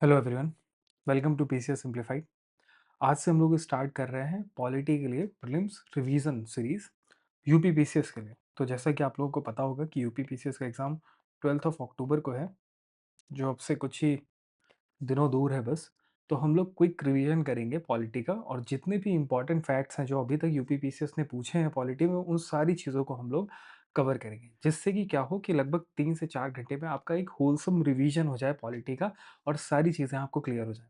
Hello everyone, welcome to PCS simplified. आज से हम लोग स्टार्ट कर रहे हैं पॉलिटी के लिए prelims revision series UP PCS के लिए। तो जैसा कि आप लोगों को पता होगा कि यूपी पीसीएस का एग्ज़ाम 12 अक्टूबर को है, जो अब से कुछ ही दिनों दूर है बस। तो हम लोग क्विक रिवीजन करेंगे पॉलिटी का, और जितने भी इंपॉर्टेंट फैक्ट्स हैं जो अभी तक यूपी पीसीएस ने पूछे हैं पॉलिटी में, उन सारी चीज़ों को हम लोग कवर करेंगे, जिससे कि क्या हो कि लगभग 3 से 4 घंटे में आपका एक होलसम रिवीजन हो जाए पॉलिटी का, और सारी चीज़ें आपको क्लियर हो जाए।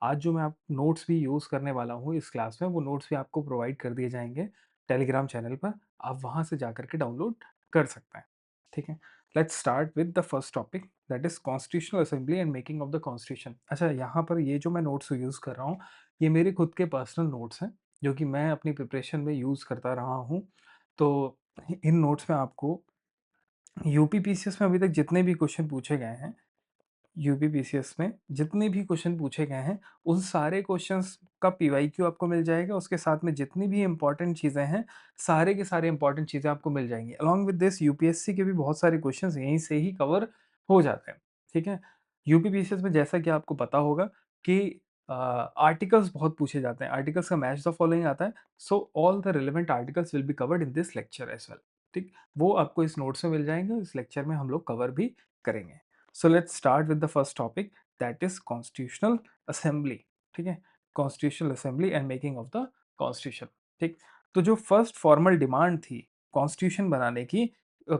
आज जो मैं आप नोट्स भी यूज़ करने वाला हूँ इस क्लास में, वो नोट्स भी आपको प्रोवाइड कर दिए जाएंगे टेलीग्राम चैनल पर। आप वहाँ से जा करके डाउनलोड कर सकते हैं। ठीक है, let's start with the first topic, that is constitutional assembly and making of the constitution. अच्छा, यहाँ पर ये जो मैं नोट्स यूज़ कर रहा हूँ, ये मेरे खुद के पर्सनल नोट्स हैं, जो कि मैं अपनी प्रिपरेशन में यूज़ करता रहा हूँ। तो इन नोट्स में आपको यूपी पीसीएस में अभी तक जितने भी क्वेश्चन पूछे गए हैं, यूपी पीसीएस में जितने भी क्वेश्चन पूछे गए हैं, उन सारे क्वेश्चंस का पीवाईक्यू आपको मिल जाएगा। उसके साथ में जितनी भी इंपॉर्टेंट चीज़ें हैं, सारे के सारे इंपॉर्टेंट चीज़ें आपको मिल जाएंगी। अलॉन्ग विद दिस यूपीएससी के भी बहुत सारे क्वेश्चंस यहीं से ही कवर हो जाते हैं। ठीक है, यूपी पीसीएस में जैसा कि आपको पता होगा कि आर्टिकल्स बहुत पूछे जाते हैं। आर्टिकल्स का मैच द फॉलोइंग आता है, so all the relevant articles will be covered in this lecture as well. ठीक, वो आपको इस नोट्स में मिल जाएंगे, इस लेक्चर में हम लोग कवर भी करेंगे। So let's start with the first topic, that is constitutional assembly. ठीक है, constitutional assembly and making of the constitution. ठीक, तो जो फर्स्ट फॉर्मल डिमांड थी कॉन्स्टिट्यूशन बनाने की,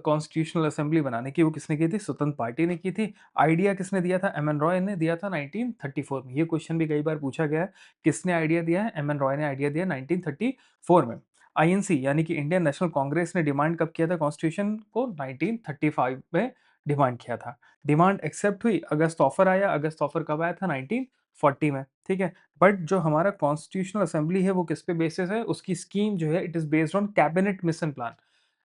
कॉन्स्टिट्यूशनल असेंबली बनाने की, वो किसने की थी? स्वतंत्र पार्टी ने की थी। आइडिया किसने दिया था? एम एन रॉय ने दिया था 1934 में। ये क्वेश्चन भी कई बार पूछा गया है, किसने आइडिया दिया है? एम एन रॉय ने आइडिया दिया 1934 में। आईएनसी यानी कि इंडियन नेशनल कांग्रेस ने डिमांड कब किया था कॉन्स्टिट्यूशन को? 1935 में डिमांड किया था। डिमांड एक्सेप्ट हुई, अगस्त ऑफर आया। अगस्त ऑफर कब आया था? 1940 में। ठीक है, बट जो हमारा कॉन्स्टिट्यूशनल असेंबली है वो किस पे बेसिस है? उसकी स्कीम जो है, it is based on cabinet mission plan.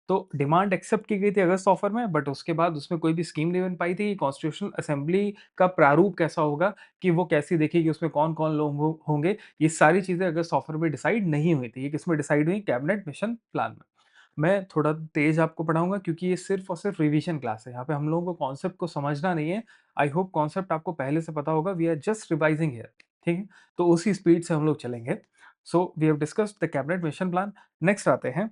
तो डिमांड एक्सेप्ट की गई थी अगस्त ऑफर में, बट उसके बाद उसमें कोई भी स्कीम नहीं बन पाई थी। कॉन्स्टिट्यूशनल असेंबली का प्रारूप कैसा होगा, कि वो कैसी देखेगी, उसमें कौन कौन लोग होंगे, ये सारी चीजें अगस्त ऑफर में डिसाइड नहीं हुई थी। ये किसमें डिसाइड हुई? कैबिनेट मिशन प्लान में। मैं थोड़ा तेज आपको पढ़ाऊंगा, क्योंकि ये सिर्फ और सिर्फ रिवीजन क्लास है। यहाँ पे हम लोगों को कॉन्सेप्ट को समझना नहीं है। आई होप कॉन्सेप्ट आपको पहले से पता होगा। We are just revising here. ठीक है, तो उसी स्पीड से हम लोग चलेंगे। So we have discussed the cabinet mission plan. Next आते हैं,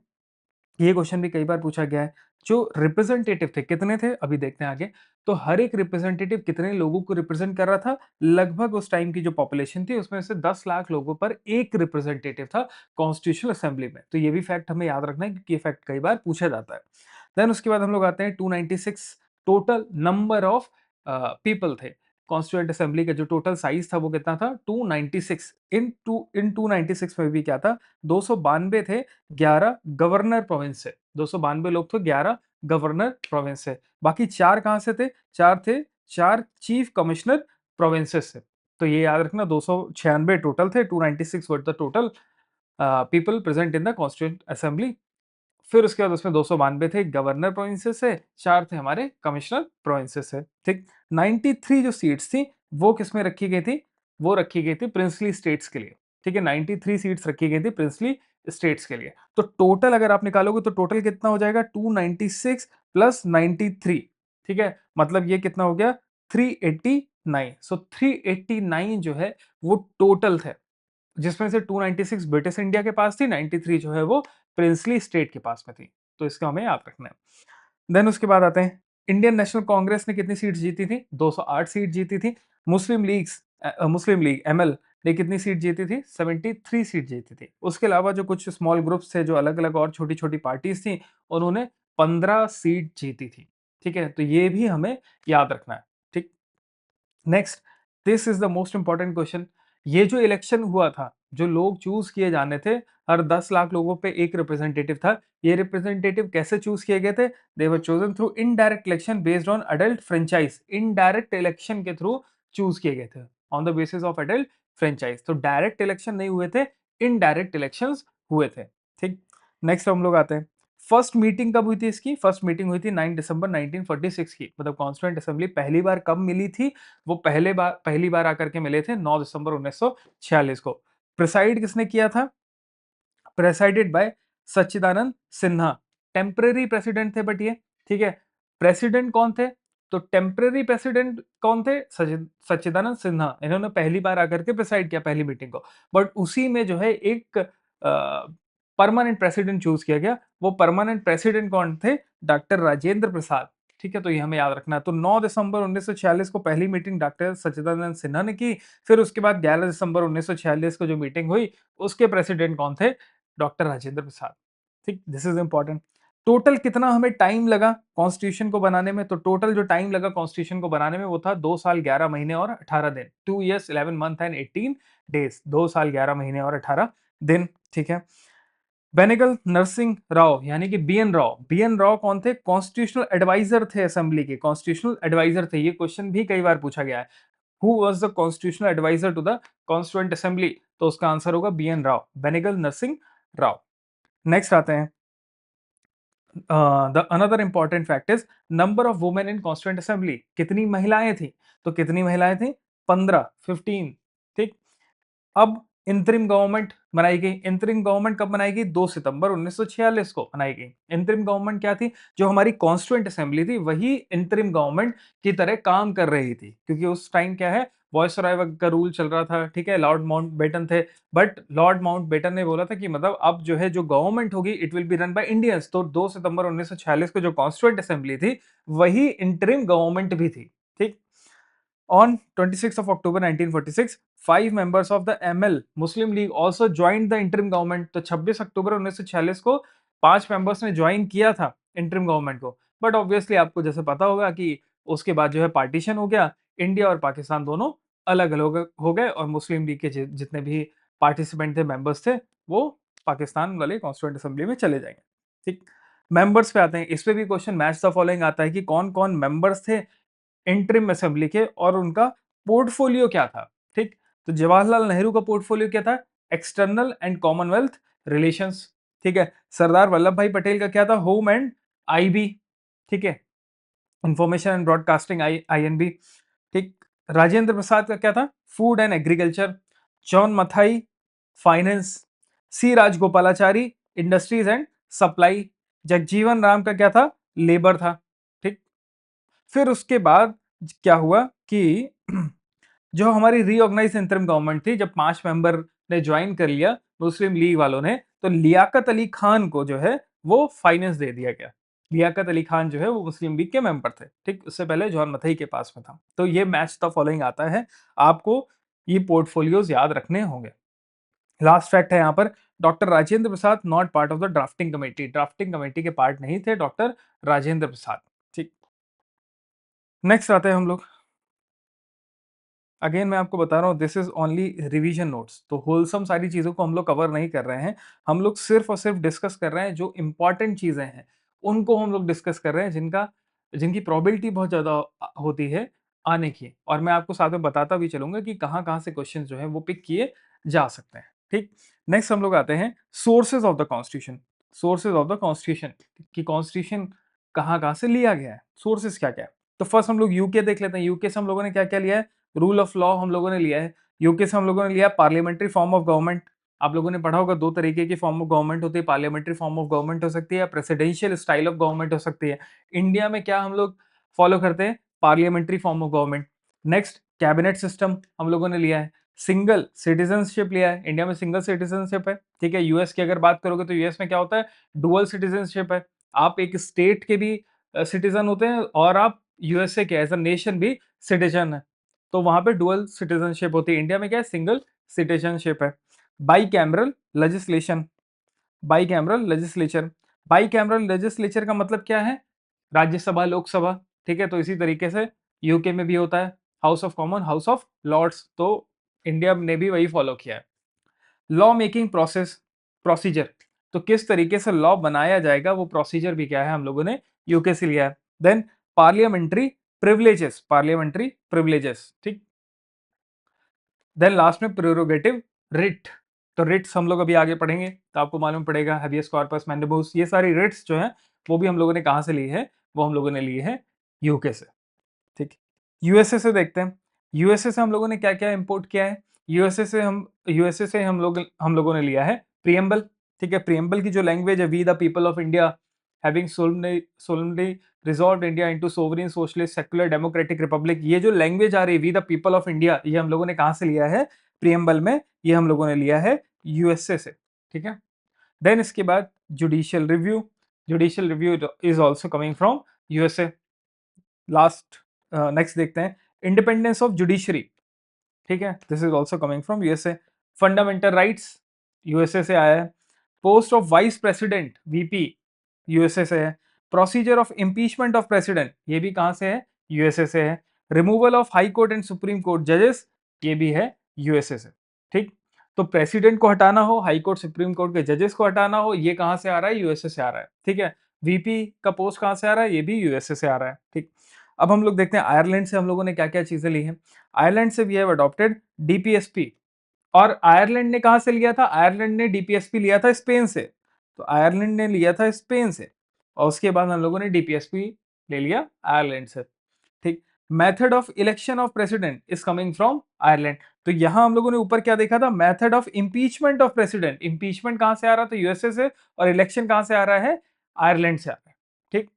ये क्वेश्चन भी कई बार पूछा गया है, जो रिप्रेजेंटेटिव थे कितने थे? अभी देखते हैं आगे। तो हर एक रिप्रेजेंटेटिव कितने लोगों को रिप्रेजेंट कर रहा था? लगभग उस टाइम की जो पॉपुलेशन थी, उसमें से 10 लाख लोगों पर एक रिप्रेजेंटेटिव था कॉन्स्टिट्यूशनल असेंबली में। तो ये भी फैक्ट हमें याद रखना है, क्योंकि ये फैक्ट कई बार पूछा जाता है। देन उसके बाद हम लोग आते हैं 296 टोटल नंबर ऑफ पीपल थे। कॉन्स्टिट्यूएंट असेंबली का जो टोटल साइज था वो कितना था? 296। इन 296 में भी क्या था? 292 थे 11 गवर्नर प्रोविंस से। 292 लोग थे 11 गवर्नर प्रोविंस से। बाकी 4 कहां से थे? 4 थे 4 चीफ कमिश्नर प्रोविंसेस से। तो ये याद रखना, 296 टोटल थे, 296 were the total people present in the constituent assembly. फिर उसके बाद उसमें 292 थे गवर्नर प्रोविंसेस से, 4 थे हमारे कमिश्नर प्रोविंसेस से। ठीक, 93 जो सीट्स थी वो किसमें रखी गई थी? वो रखी गई थी प्रिंसली स्टेट्स के लिए। ठीक है, 93 सीट्स रखी गई थी प्रिंसली स्टेट्स के लिए। तो टोटल अगर आप निकालोगे तो टोटल कितना हो जाएगा? 296 प्लस 93। ठीक है, मतलब ये कितना हो गया? 389। सो 389 जो है वो टोटल थे, जिसमें से 296 ब्रिटिश इंडिया के पास थी, 93 जो है वो प्रिंसली स्टेट के पास में थी। तो इसका हमें याद रखना है। देन उसके बाद आते हैं, इंडियन नेशनल कांग्रेस ने कितनी सीट जीती थी? 208 सीट जीती थी। मुस्लिम लीग एमएल ने कितनी सीट जीती थी? 73 सीट जीती थी। उसके अलावा जो कुछ स्मॉल ग्रुप्स थे, जो अलग अलग और छोटी छोटी पार्टीज थी, उन्होंने 15 सीट जीती थी। ठीक है, तो ये भी हमें याद रखना है। ठीक, next, this is the most important question. ये जो इलेक्शन हुआ था, जो लोग चूज किए जाने थे, हर 10 लाख लोगों पे एक रिप्रेजेंटेटिव था। ये रिप्रेजेंटेटिव कैसे चूज किए गए थे? They were chosen through indirect election based on adult franchise. Indirect election के थ्रू चूज किए गए थे, on the basis of adult franchise. तो डायरेक्ट इलेक्शन नहीं हुए थे, इनडायरेक्ट इलेक्शन हुए थे। ठीक, नेक्स्ट हम लोग आते हैं, फर्स्ट मीटिंग कब हुई थी इसकी? फर्स्ट मीटिंग हुई थी 9 दिसंबर 1946 की। मतलब कॉन्स्टिट्यूएंट असेंबली पहली बार कब मिली थी? वो पहली बार आकर के मिले थे 9 दिसंबर 1946 को। प्रिसाइड किसने किया था? प्रेसाइडेड बाय सच्चिदानंद सिन्हा। टेम्पररी प्रेसिडेंट थे बट ये। ठीक है, प्रेसिडेंट कौन थे? तो टेम्पररी प्रेसिडेंट कौन थे? सच्चिदानंद सिन्हा, इन्होंने पहली बार आकर के प्रिसाइड किया पहली मीटिंग को। बट उसी में जो है एक परमानेंट प्रेसिडेंट चूज किया गया। वो परमानेंट प्रेसिडेंट कौन थे? डॉक्टर राजेंद्र प्रसाद। ठीक है, तो ये हमें याद रखना है। तो 9 दिसंबर 1946 को पहली मीटिंग डॉक्टर सच्चिदानंद सिन्हा ने की। फिर उसके बाद 11 दिसंबर 1946 को जो मीटिंग हुई, उसके प्रेसिडेंट कौन थे? डॉक्टर राजेंद्र प्रसाद। ठीक, दिस इज इंपॉर्टेंट। टोटल कितना हमें टाइम लगा कॉन्स्टिट्यूशन को बनाने में? तो टोटल जो टाइम लगा कॉन्स्टिट्यूशन को बनाने में वो था 2 साल 11 महीने और 18 दिन। 2 इयर्स 11 मंथ एंड 18 डेज। 2 साल 11 महीने और 18 दिन। ठीक है। बेनेगल नरसिंह राव यानी कि बीएन राव। बीएन राव कौन थे? कॉन्स्टिट्यूशनल एडवाइजर थे असेंबली के। कॉन्स्टिट्यूशनल एडवाइजर थे। ये क्वेश्चन भी कई बार पूछा गया है। Who was the constitutional adviser to the constituent assembly? तो उसका आंसर होगा बीएन राव, बेनेगल नरसिंह राव। नेक्स्ट आते हैं, the another important fact is number of women in constituent assembly. कितनी महिलाएं थी? तो कितनी महिलाएं थी? 15, 15। ठीक। अब इंतरिम गवर्नमेंट बनाई गई। इंतरिम गवर्नमेंट कब बनाई गई? 2 सितंबर 1946 को बनाई गई। इंतरिम गवर्नमेंट क्या थी? जो हमारी कॉन्स्टिट्यूएंट असेंबली थी वही इंतरिम गवर्नमेंट की तरह काम कर रही थी, क्योंकि उस टाइम क्या है, वॉयसरॉय का रूल चल रहा था। ठीक है, लॉर्ड माउंटबेटन थे। बट लॉर्ड माउंटबेटन ने बोला था कि मतलब अब जो है जो गवर्नमेंट होगी it will be run by Indians. तो 2 सितंबर 1946 को जो कॉन्स्टिट्यूएंट असेंबली थी वही इंटरिम गवर्नमेंट भी थी। ठीक। On 26th of October 1946, 5 members of the ML Muslim League also joined the interim government। तो 26 अक्टूबर 1946 को 5 मेंबर्स ने ज्वाइन किया था इंटरिम गवर्नमेंट को। बट ऑब्वियसली आपको जैसे पता होगा कि उसके बाद जो है पार्टीशन हो गया, इंडिया और पाकिस्तान दोनों अलग अलग हो गए और मुस्लिम लीग के जितने भी पार्टिसिपेंट थे, मेंबर्स थे, वो पाकिस्तान वाले कॉन्स्टिट्यूएंट असेंबली में चले जाएंगे। ठीक। मेंबर्स पे आते हैं। इस पे भी क्वेश्चन मैच द फॉलोइंग आता है कि कौन कौन मेंबर्स थे इंटरिम असेंबली के और उनका पोर्टफोलियो क्या था। ठीक। तो जवाहरलाल नेहरू का पोर्टफोलियो क्या था? External and Commonwealth relations. ठीक है। सरदार वल्लभ भाई पटेल का क्या था? Home and IB. ठीक है, इंफॉर्मेशन एंड ब्रॉडकास्टिंग, आईएनबी। ठीक। राजेंद्र प्रसाद का क्या था? Food and agriculture. John Mathai, finance. C Rajagopalachari, industries and supply. Jagjivan Ram का क्या था? लेबर था। ठीक। फिर उसके बाद क्या हुआ कि जो हमारी रीऑर्गेनाइज इंटरिम गवर्नमेंट थी, जब 5 मेंबर ने ज्वाइन कर लिया मुस्लिम लीग वालों ने, तो लियाकत अली खान को जो है वो फाइनेंस दे दिया गया। लियाकत अली खान जो है वो मुस्लिम लीग के मेंबर थे। ठीक, उससे पहले जॉन मथई के पास में था। तो ये मैच द फॉलोइंग आता है। आपको ये पोर्टफोलियोज याद रखने होंगे। लास्ट फैक्ट है यहाँ पर, doctor Rajendra Prasad not part of the drafting committee. Drafting committee के पार्ट नहीं थे डॉक्टर राजेंद्र प्रसाद। ठीक। नेक्स्ट आते हैं हम लोग। अगेन मैं आपको बता रहा हूँ, this is only revision notes. तो होलसम सारी चीजों को हम लोग कवर नहीं कर रहे हैं। हम लोग सिर्फ और सिर्फ डिस्कस कर रहे हैं जो इंपॉर्टेंट चीजें हैं, उनको हम लोग डिस्कस कर रहे हैं, जिनकी प्रोबेबिलिटी बहुत ज्यादा होती है आने की। और मैं आपको साथ में बताता भी चलूंगा कि कहाँ कहाँ से क्वेश्चन जो है वो पिक किए जा सकते हैं। ठीक। नेक्स्ट हम लोग आते हैं sources of the constitution. Sources of the constitution कि कॉन्स्टिट्यूशन कहाँ कहाँ से लिया गया है, सोर्सेज क्या क्या है। तो फर्स्ट हम लोग यूके देख लेते हैं। यूके से हम लोगों ने क्या क्या लिया है? रूल ऑफ लॉ हम लोगों ने लिया है। यूके से हम लोगों ने लिया पार्लियामेंट्री फॉर्म ऑफ गवर्नमेंट। आप लोगों ने पढ़ा होगा 2 तरीके की फॉर्म ऑफ गवर्नमेंट होती है। पार्लियामेंट्री फॉर्म ऑफ गवर्नमेंट हो सकती है, प्रेसिडेंशियल स्टाइल ऑफ गवर्नमेंट हो सकती है। इंडिया में क्या हम लोग फॉलो करते हैं? Parliamentary form of government. Next, cabinet system हम लोगों ने लिया है। सिंगल सिटीजनशिप लिया है। इंडिया में सिंगल सिटीजनशिप है। ठीक है। यूएस की अगर बात करोगे तो यूएस में क्या होता है? डुअल सिटीजनशिप है। आप एक स्टेट के भी सिटीजन होते हैं और आप यूएसए के एज अ नेशन भी सिटीजन है। तो वहां पे डुअल सिटीजनशिप होती है। इंडिया में क्या है? सिंगल सिटीजनशिप है। By cameral legislation, by cameral legislature. By cameral legislature का मतलब क्या है? राज्यसभा लोकसभा। ठीक है, तो इसी तरीके से यूके में भी होता है, House of Common, House of Lords. तो इंडिया ने भी वही फॉलो किया है। Law making process, procedure. तो किस तरीके से लॉ बनाया जाएगा वो प्रोसीजर भी क्या है, हम लोगों ने यूके से लिया है। Then parliamentary privileges, parliamentary privileges. ठीक। देन लास्ट में प्रेरोगेटिव रिट। तो रिट्स हम लोग अभी आगे पढ़ेंगे तो आपको मालूम पड़ेगा, हैबियस कॉर्पस, मैंडेबस, ये सारी रिट्स जो है वो भी हम लोगों ने कहाँ से ली है? वो हम लोगों ने ली है यूके से। ठीक। यूएसए से देखते हैं। यूएसए से हम लोगों ने क्या क्या इंपोर्ट किया है? यूएसए से हम लोगों ने लिया है प्रियम्बल। ठीक है, प्रियम्बल की जो लैंग्वेज है, we the people of India having solemnly resolve India into sovereign socialist secular democratic republic. ये जो लैंग्वेज आ रही है we the people of India, ये हम लोगों ने कहां से लिया है? प्रियम्बल में ये हम लोगों ने लिया है यूएसए से, ठीक है। देन इसके बाद judicial review is also coming from USA. Last next देखते हैं इंडिपेंडेंस ऑफ जुडिशरी, ठीक है, this is also coming from USA. Fundamental rights USA से आया है। Post of vice president VP USA से है। Procedure of impeachment of president ये भी कहां से है? यूएसए से है। Removal of high court and supreme court जजेस ये भी है यूएसए से, ठीक। तो प्रेसिडेंट को हटाना हो, हाई कोर्ट सुप्रीम कोर्ट के जजेस को हटाना हो, ये कहां से आ रहा है? यूएसए से आ रहा है, ठीक है। वीपी का पोस्ट कहां से आ रहा है? ये भी यूएसए से आ रहा है, ठीक। अब हम लोग देखते हैं आयरलैंड से हम लोगों ने क्या क्या चीजें ली हैं। आयरलैंड से वी हैव अडॉप्टेड डीपीएसपी। और आयरलैंड ने कहां से लिया था? आयरलैंड ने डीपीएसपी लिया था स्पेन से। तो आयरलैंड ने लिया था स्पेन से और उसके बाद हम लोगों ने डीपीएसपी ले लिया आयरलैंड से, ठीक। Method of election of president is coming from Ireland. तो यहां हम लोगों ने ऊपर क्या देखा था? Method of impeachment of president. Impeachment कहां से आ रहा था? यूएसए से। और इलेक्शन कहां से आ रहा है? आयरलैंड से आ रहा है, ठीक।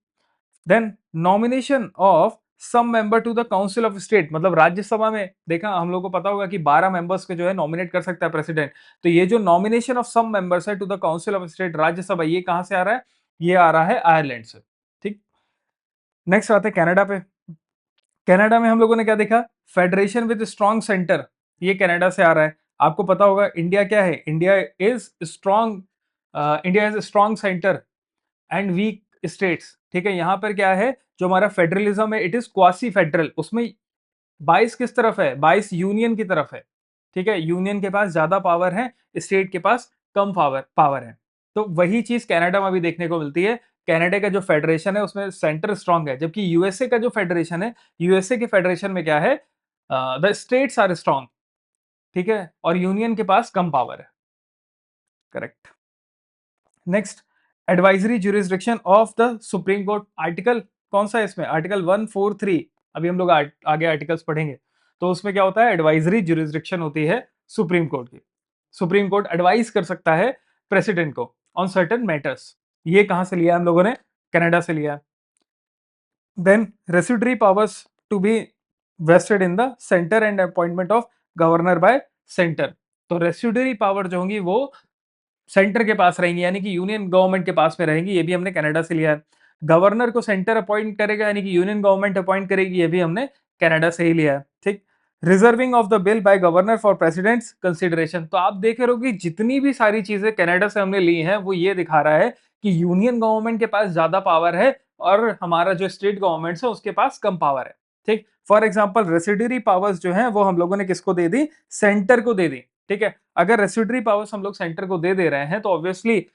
Then nomination of some member to the council of state, मतलब राज्यसभा में देखा हम लोग को पता होगा कि 12 मेंबर्स के जो है नॉमिनेट कर सकता है प्रेसिडेंट। तो ये जो नॉमिनेशन ऑफ सम मेंबर्स है to the council of state Rajya Sabha, ये कहां से आ रहा है? ये आ रहा है आयरलैंड से, ठीक। नेक्स्ट आते हैं कनाडा पे। कनाडा में हम लोगों ने क्या देखा? फेडरेशन विद स्ट्रॉन्ग सेंटर, ये कनाडा से आ रहा है। आपको पता होगा इंडिया क्या है? India is strong, India is strong centre and weak states, ठीक है। यहां पर क्या है? जो हमारा फेडरलिज्म है इट इज क्वासी फेडरल, उसमें 22 किस तरफ है? 22 यूनियन की तरफ है, ठीक है। यूनियन के पास ज्यादा पावर है, स्टेट के पास कम पावर पावर है। तो वही चीज कनाडा में भी देखने को मिलती है। कनाडा का जो फेडरेशन है उसमें सेंटर स्ट्रांग है, जबकि यूएसए का जो फेडरेशन है, यूएसए के फेडरेशन में क्या है? द स्टेट्स आर स्ट्रांग, ठीक है, और यूनियन के पास कम पावर है, correct. Next advisory jurisdiction of the supreme court. Article कौन सा है इसमें? आर्टिकल 143। अभी हम लोग आगे आर्टिकल्स पढ़ेंगे। तो उसमें क्या होता है? एडवाइजरी ज्यूरिसडिक्शन होती है सुप्रीम कोर्ट की। सुप्रीम कोर्ट एडवाइस कर सकता है प्रेसिडेंट को ऑन सर्टेन मैटर्स। ये कहां से लिया हम लोगों ने? कनाडा से लिया। Then residuary powers to be vested in the centre and appointment of governor by centre. तो रेसिडरी पावर जो होंगी वो सेंटर के पास रहेंगी, यानी कि यूनियन गवर्नमेंट के पास में रहेंगी, ये भी हमने कनाडा से लिया है। गवर्नर को सेंटर अपॉइंट करेगा, यानी कि यूनियन गवर्नमेंट अपॉइंट करेगी, ये भी हमने कनाडा से ही लिया है, ठीक। Reserving of the bill by governor for president's consideration. तो आप देख रहे हो कि जितनी भी सारी चीजें कनाडा से हमने ली हैं वो ये दिखा रहा है कि यूनियन गवर्नमेंट के पास ज्यादा पावर है और हमारा जो स्टेट गवर्नमेंट है उसके पास कम पावर है, ठीक। फॉर एग्जाम्पल रेसिडरी पावर्स जो है वो हम लोगों ने किसको दे दी? सेंटर को दे दी, ठीक है। अगर रेसिडरी पावर्स हम लोग सेंटर को दे रहे हैं तो ऑब्वियसली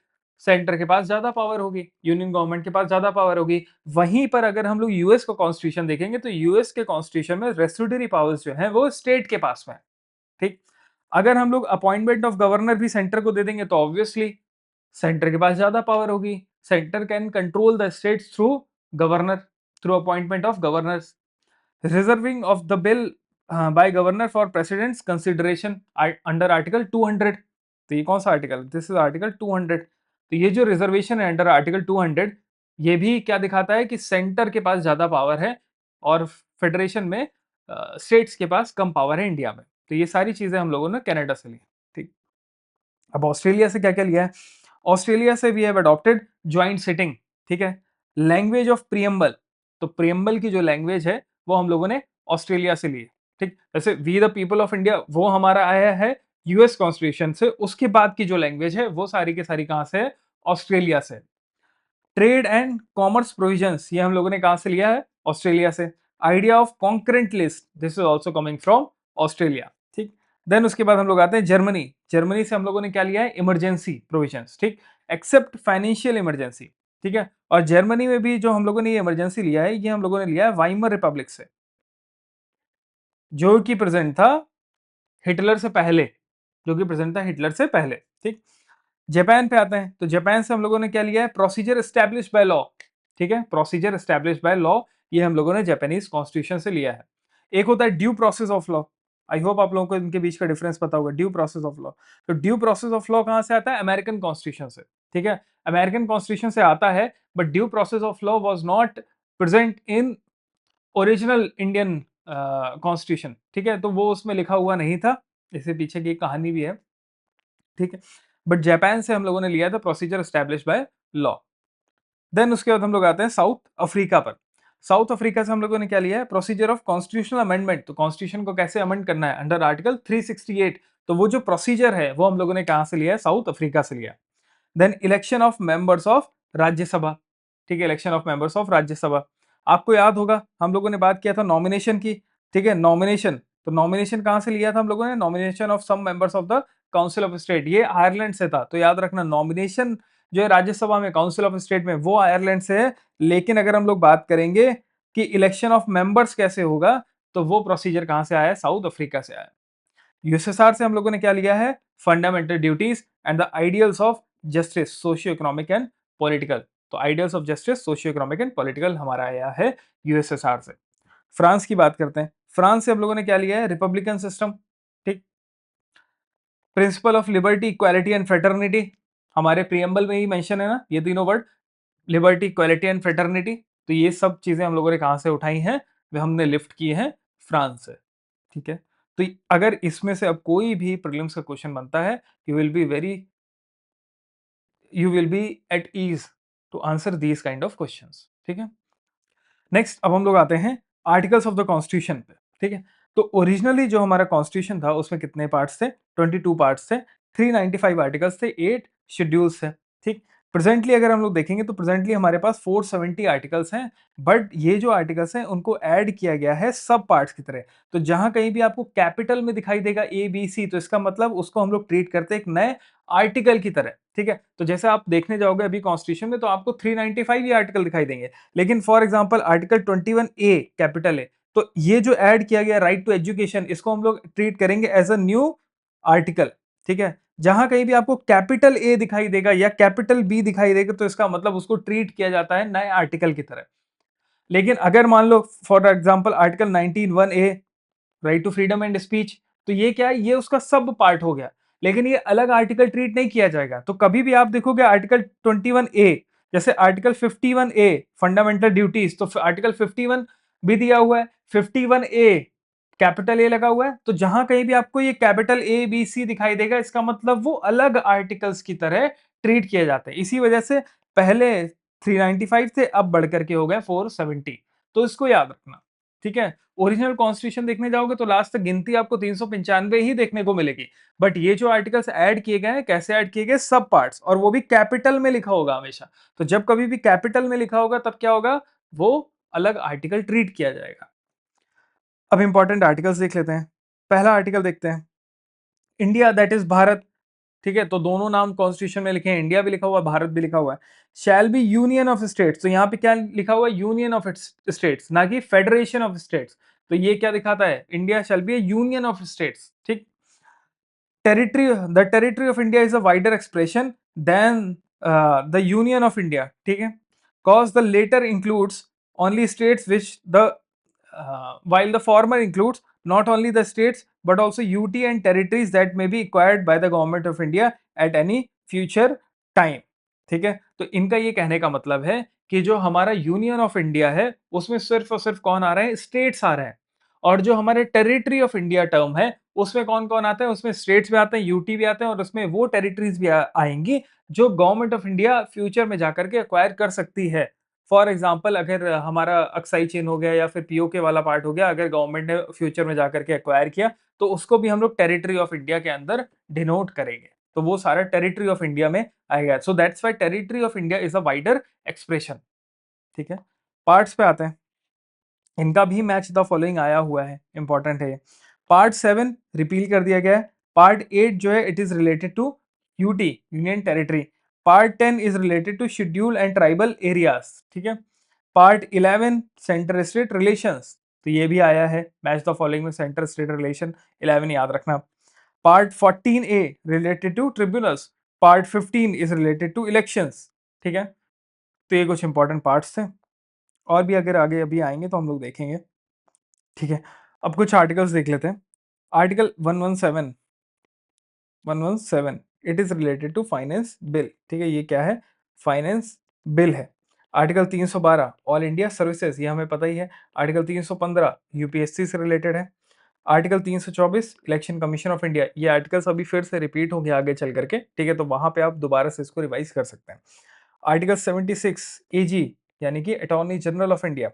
सेंटर के पास ज्यादा पावर होगी, यूनियन गवर्नमेंट के पास ज्यादा पावर होगी। वहीं पर अगर हम लोग यूएस का कॉन्स्टिट्यूशन देखेंगे तो यूएस के कॉन्स्टिट्यूशन में रेसिडरी पावर्स जो है वो स्टेट के पास में है, ठीक। अगर हम लोग अपॉइंटमेंट ऑफ गवर्नर भी सेंटर को दे देंगे तो ऑब्वियसली सेंटर के पास ज्यादा पावर होगी। Centre can control the states through governor, through appointment of governors. Reserving of the bill by governor for president's consideration under article 200। तो ये कौन सा आर्टिकल? This is article 200। तो ये जो रिजर्वेशन है अंडर आर्टिकल 200, ये भी क्या दिखाता है कि सेंटर के पास ज्यादा पावर है और फेडरेशन में स्टेट्स के पास कम पावर है इंडिया में। तो ये सारी चीजें हम लोगों ने कनाडा से ली, ठीक। अब ऑस्ट्रेलिया से क्या क्या लिया है? ऑस्ट्रेलिया से we have adopted joint sitting, ठीक है। लैंग्वेज ऑफ प्रियम्बल, तो प्रियम्बल की जो लैंग्वेज है वो हम लोगों ने ऑस्ट्रेलिया से ली है, ठीक। जैसे we the people of India वो हमारा आया है यूएस कॉन्स्टिट्यूशन से, उसके बाद की जो लैंग्वेज है वो सारी की सारी कहां से है? ऑस्ट्रेलिया से। ट्रेड एंड कॉमर्स प्रोविजंस ये हम लोगों ने कहां से लिया है? ऑस्ट्रेलिया से। Idea of concurrent list this is also coming from Australia, ठीक। देन उसके बाद हम लोग आते हैं जर्मनी। जर्मनी से हम लोगों ने क्या लिया है? इमरजेंसी प्रोविजंस, ठीक, एक्सेप्ट फाइनेंशियल इमरजेंसी, ठीक है। और जर्मनी में भी जो हम लोगों ने ये इमरजेंसी लिया है ये हम लोगों ने लिया है वाइमर रिपब्लिक से, जो कि प्रेजेंट था हिटलर से पहले, जो कि प्रेजेंट था हिटलर से पहले, ठीक। जापान पे आते हैं तो जापान से हम लोगों ने क्या लिया है? प्रोसीजर एस्टैब्लिश बाय लॉ, ठीक है। प्रोसीजर एस्टैब्लिश बाय लॉ ये हम लोगों ने जापानीज कॉन्स्टिट्यूशन से लिया है। एक होता है due process of law. I hope आप लोगों को इनके बीच का डिफरेंस पता होगा, ड्यू प्रोसेस ऑफ लॉ। तो ड्यू प्रोसेस ऑफ लॉ कहां से आता है? अमेरिकन कॉन्स्टिट्यूशन से, ठीक है। अमेरिकन कॉन्स्टिट्यूशन से आता है, but due process of law was not present in original Indian constitution, ठीक है, तो वो उसमें लिखा हुआ नहीं था, इससे पीछे की एक कहानी भी है, ठीक है, बट जापान से हम लोगों ने लिया था procedure establish by law. Then उसके बाद हम लोग आते हैं साउथ अफ्रीका पर। साउथ अफ्रीका से हम लोगों ने क्या लिया है, प्रोसीजर ऑफ कॉन्स्टिट्यूशनल अमेंडमेंट, तो कॉन्स्टिट्यूशन को कैसे अमेंड करना है अंडर आर्टिकल 368, तो वो जो प्रोसीजर है वो हम लोगों ने कहां से लिया है, साउथ अफ्रीका से लिया। Then election of members of Rajya Sabha, ठीक है, election of members of Rajya Sabha, आपको याद होगा हम लोगों ने बात किया था नॉमिनेशन की, ठीक है, नॉमिनेशन, तो नॉमिनेशन कहां से लिया था हम लोगों ने, nomination of some members of the council of state, ये आयरलैंड से था, तो याद रखना नॉमिनेशन जो है राज्यसभा में काउंसिल ऑफ स्टेट में वो आयरलैंड से है, लेकिन अगर हम लोग बात करेंगे कि इलेक्शन ऑफ मेंबर्स कैसे होगा, तो वो प्रोसीजर कहां से आया है, साउथ अफ्रीका से आया। यूएसएसआर से हम लोगों ने क्या लिया है, fundamental duties and the ideals of justice socio economic and political, तो ideals of justice socio economic and political हमारा आया है यूएसएसआर से। फ्रांस की बात करते हैं, फ्रांस से हम लोगों ने क्या लिया है, रिपब्लिकन सिस्टम, ठीक, principle of liberty equality and fraternity, हमारे प्रियम्बल में ही मेंशन है ना ये तीनों word, liberty equality and fraternity, तो ये सब चीजें हम लोगों ने कहां से उठाई हैं, वे हमने लिफ्ट की हैं फ्रांस से, ठीक है। तो अगर इसमें से अब कोई भी प्रीलिम्स का क्वेश्चन बनता है, you will be very, you will be at ease to answer these kind of questions, ठीक है। नेक्स्ट अब हम लोग आते हैं आर्टिकल्स ऑफ द कॉन्स्टिट्यूशन पे, ठीक है। तो ओरिजिनली जो हमारा कॉन्स्टिट्यूशन था उसमें कितने पार्ट्स थे, 22 पार्ट्स थे, 395 आर्टिकल्स थे, 8 शेड्यूल्स थे, ठीक। प्रेजेंटली अगर हम लोग देखेंगे तो प्रेजेंटली हमारे पास 470 आर्टिकल्स हैं, बट ये जो आर्टिकल्स हैं उनको ऐड किया गया है सब पार्ट्स की तरह, तो जहां कहीं भी आपको कैपिटल में दिखाई देगा ए बी सी, तो इसका मतलब उसको हम लोग ट्रीट करते हैं एक नए आर्टिकल की तरह, ठीक है। तो जैसे आप देखने जाओगे अभी कॉन्स्टिट्यूशन में तो आपको 395 ही आर्टिकल दिखाई देंगे, लेकिन for example article 21 A capital है, तो ये जो ऐड किया गया राइट टू एजुकेशन, इसको हम लोग ट्रीट करेंगे एज अ न्यू आर्टिकल, ठीक है। जहां कहीं भी आपको कैपिटल ए दिखाई देगा या कैपिटल बी दिखाई देगा, तो इसका मतलब उसको ट्रीट किया जाता है नए आर्टिकल की तरह। लेकिन अगर मान लो for example article 19(1) a right to freedom and speech, तो ये क्या है, ये उसका सब पार्ट हो गया, लेकिन ये अलग आर्टिकल ट्रीट नहीं किया जाएगा। तो कभी भी आप देखोगे आर्टिकल 21 ए, जैसे आर्टिकल 51 ए फंडामेंटल ड्यूटीज, तो आर्टिकल 51 भी दिया हुआ है, 51 ए कैपिटल ए लगा हुआ है, तो जहां कहीं भी आपको ये कैपिटल ए बी सी दिखाई देगा, इसका मतलब वो अलग आर्टिकल्स की तरह ट्रीट किए जाते हैं। इसी वजह से पहले 395 थे, अब बढ़कर के हो गए 470, तो इसको याद रखना, ठीक है। ओरिजिनल कॉन्स्टिट्यूशन देखने जाओगे तो लास्ट तक गिनती आपको 395 ही देखने को मिलेगी, बट ये जो आर्टिकल्स ऐड किए गए हैं कैसे ऐड किए गए, सब पार्ट्स, और वो भी कैपिटल में लिखा होगा हमेशा, तो जब कभी भी कैपिटल में लिखा होगा तब क्या होगा, वो अलग आर्टिकल ट्रीट किया जाएगा। अब इंपॉर्टेंट आर्टिकल्स देख लेते हैं। पहला आर्टिकल देखते हैं, इंडिया दैट इज भारत, ठीक है, तो दोनों नाम कॉन्स्टिट्यूशन में लिखे हैं, इंडिया भी लिखा हुआ है, भारत भी लिखा हुआ है। Shall be union of states, तो यहाँ पे क्या लिखा हुआ है, यूनियन ऑफ स्टेट्स, ना कि फेडरेशन ऑफ स्टेट्स, तो ये क्या दिखाता है, India shall be a union of states, ठीक। Territory, the territory of India is a wider expression than the union of India, ठीक है, cause the latter includes only states which the while the former includes not only the states but also UT and territories that may be acquired by the government of India at any future time, ठीक है। तो इनका ये कहने का मतलब है कि जो हमारा यूनियन ऑफ इंडिया है उसमें सिर्फ और सिर्फ कौन आ रहे हैं, स्टेट्स आ रहे हैं, और जो हमारे टेरिटरी ऑफ इंडिया टर्म है उसमें कौन कौन आता है, उसमें स्टेट्स भी आते हैं, यूटी भी आते हैं, और उसमें वो टेरिटरीज भी आएंगी जो गवर्नमेंट ऑफ इंडिया फ्यूचर में जाकर के एक्वायर कर सकती है। फॉर एग्जाम्पल अगर हमारा अक्साई चेन हो गया या फिर पीओके वाला पार्ट हो गया, अगर गवर्नमेंट ने फ्यूचर में जाकर के एक्वायर किया, तो उसको भी हम लोग टेरिटरी ऑफ इंडिया के अंदर डिनोट करेंगे, तो वो सारा टेरिटरी ऑफ इंडिया में आएगा। So that's why territory of India is a wider expression, ठीक है। पार्ट्स पे आते हैं, इनका भी मैच द फॉलोइंग आया हुआ है, इंपॉर्टेंट है। पार्ट 7 रिपील कर दिया गया है, पार्ट 8 जो है it is related to UT union territory, part 10 is related to schedule and tribal areas, ठीक है। पार्ट 11 सेंटर स्टेट रिलेशंस, तो ये भी आया है मैच द फॉलोइंग में, सेंटर स्टेट रिलेशन 11 याद रखना। Part 14 A related to tribunals, part 15 is related to elections, ठीक है। तो ये कुछ इंपॉर्टेंट पार्ट्स थे, और भी अगर आगे अभी आएंगे तो हम लोग देखेंगे, ठीक है। अब कुछ आर्टिकल्स देख लेते हैं। Article 117 it is related to finance bill, ठीक है, ये क्या है, फाइनेंस बिल है। आर्टिकल 312 ऑल इंडिया सर्विसेज, ये हमें पता ही है। आर्टिकल 315 यूपीएससी से रिलेटेड है। Article 324 election commission of India, ये आर्टिकल्स अभी फिर से रिपीट होंगे आगे चल करके, ठीक है, तो वहां पे आप दोबारा से इसको रिवाइज कर सकते हैं। आर्टिकल 76 एजी यानी कि attorney general of India.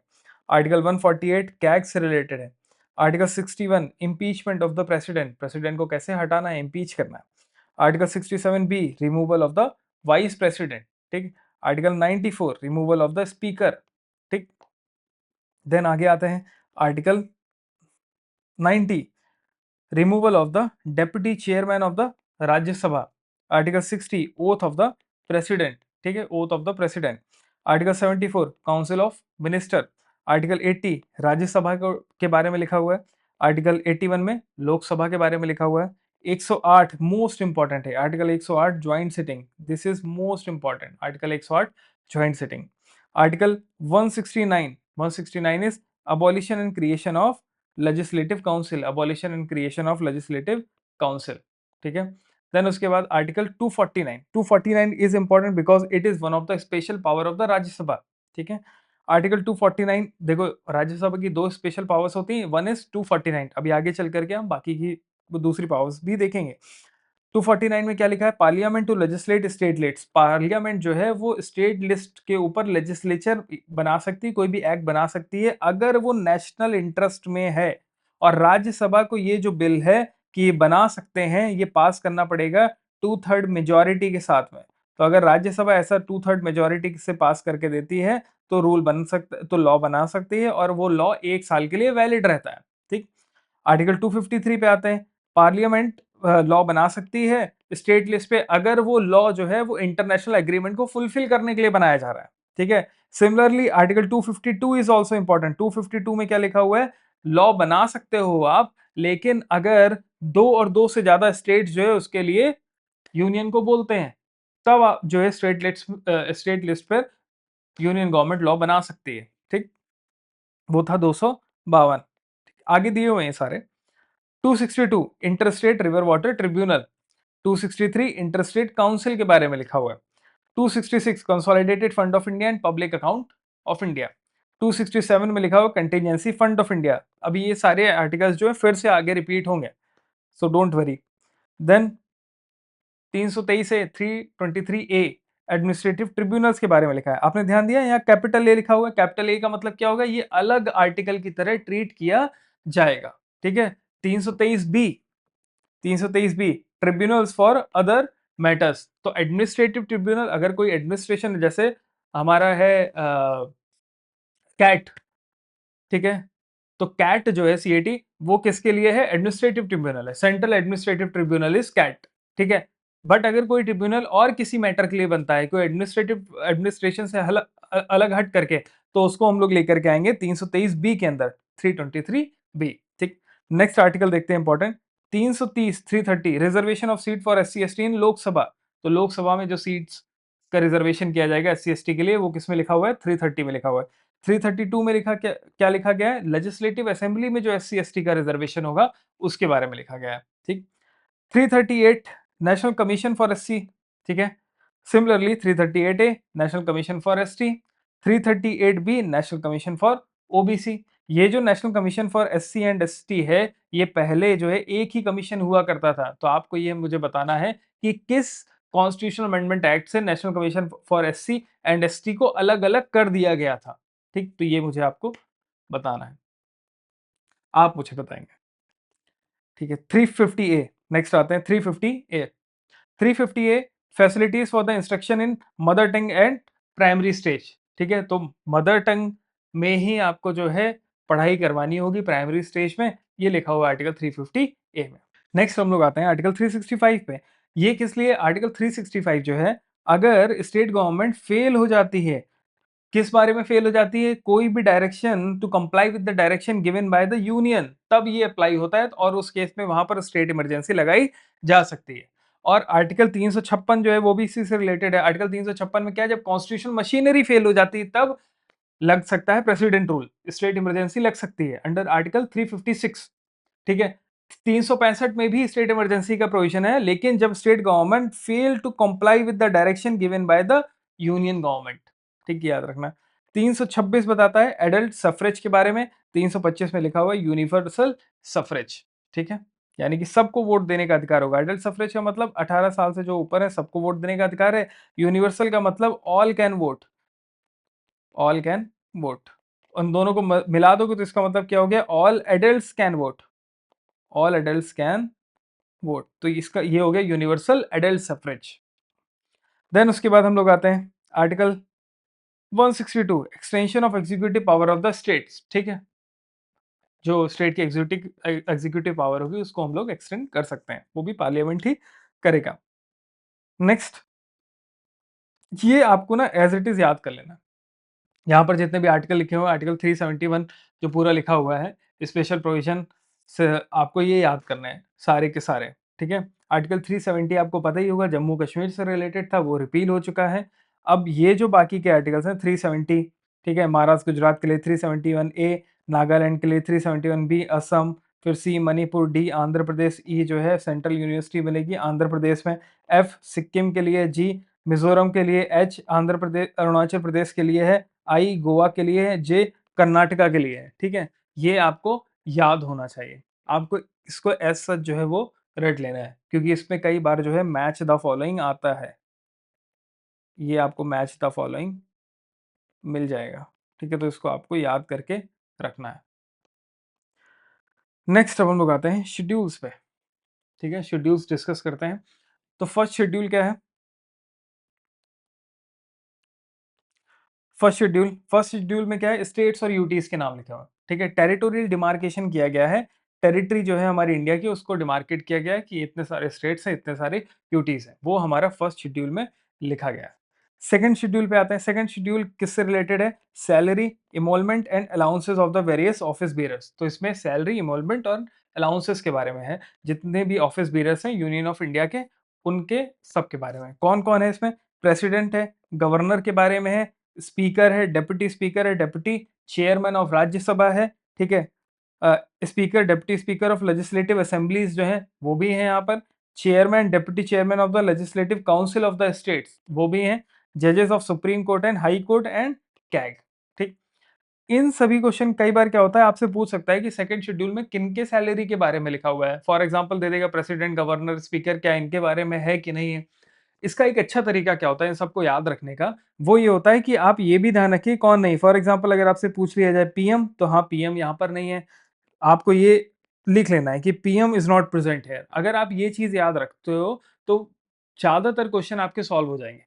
Article 148 CAG से रिलेटेड है। Article 61 impeachment of the president, president को कैसे हटाना है, इम्पीच करना है। Article 67 B removal of the vice president, ठीक। Article 94 removal of the speaker, ठीक। देन आगे आते हैं article 90 removal of the deputy chairman of the Rajya Sabha. Article 60 oath of the president, ठीक है, oath of the president. Article 74 council of minister. Article 80 Rajya Sabha के बारे में लिखा हुआ है। आर्टिकल 81 में लोकसभा के बारे में लिखा हुआ है। 108 मोस्ट इंपॉर्टेंट है, article 108 joint sitting, this is most important, article 108 joint sitting. Article 169 is abolition and creation of legislative council, abolition and creation of legislative council, ठीक है। देन उसके बाद article 249 is important because it is one of the special power of the Rajya Sabha, ठीक है। Article 249, देखो राज्यसभा की दो special powers होती हैं, वन इज 249, अभी आगे चल करके हम बाकी की दूसरी पावर्स भी देखेंगे। 249 में क्या लिखा है, parliament to legislate state list, parliament जो है वो स्टेट लिस्ट के ऊपर लेजिस्लेचर बना सकती है, कोई भी एक्ट बना सकती है अगर वो नेशनल इंटरेस्ट में है। और राज्यसभा को ये जो बिल है कि ये बना सकते हैं, ये पास करना पड़ेगा 2/3 मेजोरिटी के साथ में। तो अगर राज्यसभा ऐसा 2/3 मेजोरिटी से पास करके देती है तो रूल बन सकता, तो लॉ बना सकती है और वो लॉ 1 साल के लिए वैलिड रहता है, ठीक। आर्टिकल 253 पे आते हैं, पार्लियामेंट लॉ बना सकती है स्टेट लिस्ट पे अगर वो लॉ जो है वो इंटरनेशनल एग्रीमेंट को फुलफिल करने के लिए बनाया जा रहा है, ठीक है। Similarly article 252 is also important. 252 में क्या लिखा हुआ है, लॉ बना सकते हो आप, लेकिन अगर दो और दो से ज्यादा स्टेट जो है उसके लिए यूनियन को बोलते हैं, तब आप जो है स्टेट लिस्ट पर यूनियन गवर्नमेंट लॉ बना सकती है, ठीक। वो था 252। आगे दिए हुए हैं सारे। 262 interstate river water tribunal. 263 interstate council के बारे में लिखा हुआ है। 266 consolidated fund of India and public account of India. 267 में लिखा हुआ कंटीजेंसी फंड ऑफ इंडिया। अभी ये सारे आर्टिकल्स जो है फिर से आगे रिपीट होंगे, सो डोंट वरी। देन 323 से 323 ए एडमिनिस्ट्रेटिव ट्रिब्यूनल्स के बारे में लिखा है। आपने ध्यान दिया यहाँ कैपिटल ए लिखा हुआ है, कैपिटल ए का मतलब क्या होगा, ये अलग आर्टिकल की तरह ट्रीट किया जाएगा, ठीक है। 323 B, 323 B tribunals for other matters. तो एडमिनिस्ट्रेटिव ट्रिब्यूनल अगर कोई एडमिनिस्ट्रेशन, जैसे हमारा है कैट, ठीक है, तो कैट जो है सीएटी वो किसके लिए है, एडमिनिस्ट्रेटिव ट्रिब्यूनल है, central administrative tribunal is CAT, ठीक है। बट अगर कोई ट्रिब्यूनल और किसी मैटर के लिए बनता है, कोई एडमिनिस्ट्रेशन से अलग हट करके, तो उसको हम लोग लेकर के आएंगे 323 बी के अंदर, 323 बी, ठीक। नेक्स्ट आर्टिकल देखते हैं important, 330 330 reservation of seat for SC ST in Lok Sabha. तो लोकसभा में जो सीट्स का रिजर्वेशन किया जाएगा एससी एसटी के लिए, वो किसमें लिखा हुआ है, 330 में लिखा हुआ है। 332 में लिखा क्या क्या लिखा गया है, लेजिस्लेटिव असेंबली में जो एससी एसटी का रिजर्वेशन होगा उसके बारे में लिखा गया है, ठीक। 338 नेशनल कमीशन फॉर एससी, ठीक है। Similarly 338 A national commission for ST, 338 B national commission for OBC. ये जो national commission for SC and ST है, ये पहले जो है एक ही कमीशन हुआ करता था, तो आपको ये मुझे बताना है कि किस कॉन्स्टिट्यूशनल अमेंडमेंट एक्ट से national commission for SC and ST को अलग अलग कर दिया गया था, ठीक। तो ये मुझे आपको बताना है, आप मुझे बताएंगे, ठीक है। 350 ए, नेक्स्ट आते हैं 350 A. 350 A facilities for the instruction in mother tongue and primary stage, ठीक है। तो मदर टंग में ही आपको जो है पढ़ाई करवानी होगी प्राइमरी स्टेज में, ये लिखा हुआ आर्टिकल 350 ए में। नेक्स्ट हम लोग आते हैं आर्टिकल 365 पे। ये किस लिए, आर्टिकल 365 जो है, अगर स्टेट गवर्नमेंट फेल हो जाती है, किस बारे में फेल हो जाती है, कोई भी direction to comply with the direction given by the union, तब ये अप्लाई होता है और उस केस में वहां पर स्टेट इमरजेंसी लगाई जा सकती है। और आर्टिकल 356 जो है वो भी इसी से रिलेटेड है। आर्टिकल 356 में क्या है, जब कॉन्स्टिट्यूशन मशीनरी फेल हो जाती है तब लग सकता है प्रेसिडेंट रूल, स्टेट इमरजेंसी लग सकती है अंडर आर्टिकल 356, ठीक है। 365 में भी स्टेट इमरजेंसी का प्रोविजन है, लेकिन जब state government fail to comply with the direction given by the union government, ठीक है, याद रखना। 326 बताता है एडल्ट सफरेज के बारे में, 325 में लिखा हुआ है यूनिवर्सल सफरेज। ठीक है, यानी कि सबको वोट देने का अधिकार होगा। एडल्ट सफरेज का मतलब 18 साल से जो ऊपर है सबको वोट देने का अधिकार है। यूनिवर्सल का मतलब all can vote, all can vote. उन दोनों को मिला दोगे तो इसका मतलब क्या हो गया, all adults can vote, all adults can vote. तो इसका ये हो गया यूनिवर्सल एडल्ट सफरेज। देन उसके बाद हम लोग आते हैं article 162 extension of executive power of the states. ठीक है, जो स्टेट की एग्जीक्यूटिव एग्जीक्यूटिव पावर होगी उसको हम लोग एक्सटेंड कर सकते हैं, वो भी पार्लियामेंट ही करेगा। नेक्स्ट, ये आपको ना एज इट इज याद कर लेना। यहाँ पर जितने भी आर्टिकल लिखे हुए हैं, आर्टिकल 371 जो पूरा लिखा हुआ है स्पेशल प्रोविजन से, आपको ये याद करना है सारे के सारे। ठीक है, आर्टिकल 370 आपको पता ही होगा, जम्मू कश्मीर से रिलेटेड था, वो रिपील हो चुका है। अब ये जो बाकी के आर्टिकल्स हैं 370, ठीक है, महाराष्ट्र गुजरात के लिए 371 ए, नागालैंड के लिए 371 बी, असम, फिर सी मणिपुर, डी आंध्र प्रदेश, ई जो है सेंट्रल यूनिवर्सिटी बनेगी आंध्र प्रदेश में, एफ सिक्किम के लिए, जी मिजोरम के लिए, एच आंध्र प्रदेश अरुणाचल प्रदेश के लिए है, आई गोवा के लिए है, जे कर्नाटका के लिए है। ठीक है, ये आपको याद होना चाहिए। आपको इसको एज सच जो है वो रट लेना है, क्योंकि इसमें कई बार जो है मैच द फॉलोइंग आता है, ये आपको मैच द फॉलोइंग मिल जाएगा। ठीक है, तो इसको आपको याद करके रखना है। नेक्स्ट अब हम लोग आते हैं शेड्यूल्स पे। ठीक है, शेड्यूल्स डिस्कस करते हैं। तो फर्स्ट शेड्यूल में क्या है, स्टेट्स और यूटीज के नाम लिखे हुए हैं। ठीक है, टेरिटोरियल डिमार्केशन किया गया है, टेरिटरी जो है हमारी इंडिया की उसको डिमार्केट किया गया है कि इतने सारे स्टेट्स हैं, इतने सारे यूटीज हैं, वो हमारा फर्स्ट शेड्यूल में लिखा गया है। सेकंड शेड्यूल पे आते हैं। सेकंड शेड्यूल किससे रिलेटेड है, salary, emolument and allowances of the various office bearers. तो इसमें सैलरी, इमोलमेंट और अलाउंसेस के बारे में है, जितने भी ऑफिस बेयरर्स हैं यूनियन ऑफ इंडिया के, उनके सबके बारे में। कौन कौन है इसमें, प्रेसिडेंट है, गवर्नर के बारे में है, स्पीकर है, डेप्यूटी स्पीकर है, डेप्यूटी चेयरमैन ऑफ राज्यसभा है। ठीक है, speaker, deputy speaker of legislative assemblies जो है वो भी है यहाँ पर, chairman, deputy chairman of the legislative council of the states वो भी हैं, जजेस of supreme court and high court and CAG. ठीक, इन सभी क्वेश्चन कई बार क्या होता है आपसे पूछ सकता है कि सेकंड शेड्यूल में किनके सैलरी के बारे में लिखा हुआ है। फॉर एग्जांपल दे देगा प्रेसिडेंट, गवर्नर, स्पीकर, क्या इनके बारे में है कि नहीं है। इसका एक अच्छा तरीका क्या होता है इन सबको याद रखने का, वो ये होता है कि आप ये भी ध्यान रखिए कौन नहीं। फॉर एग्जांपल अगर आपसे पूछ लिया जाए पीएम, तो हाँ पीएम यहाँ पर नहीं है, आपको ये लिख लेना है कि पीएम इज नॉट प्रेजेंट है। अगर आप ये चीज याद रखते हो तो ज्यादातर क्वेश्चन आपके सॉल्व हो जाएंगे,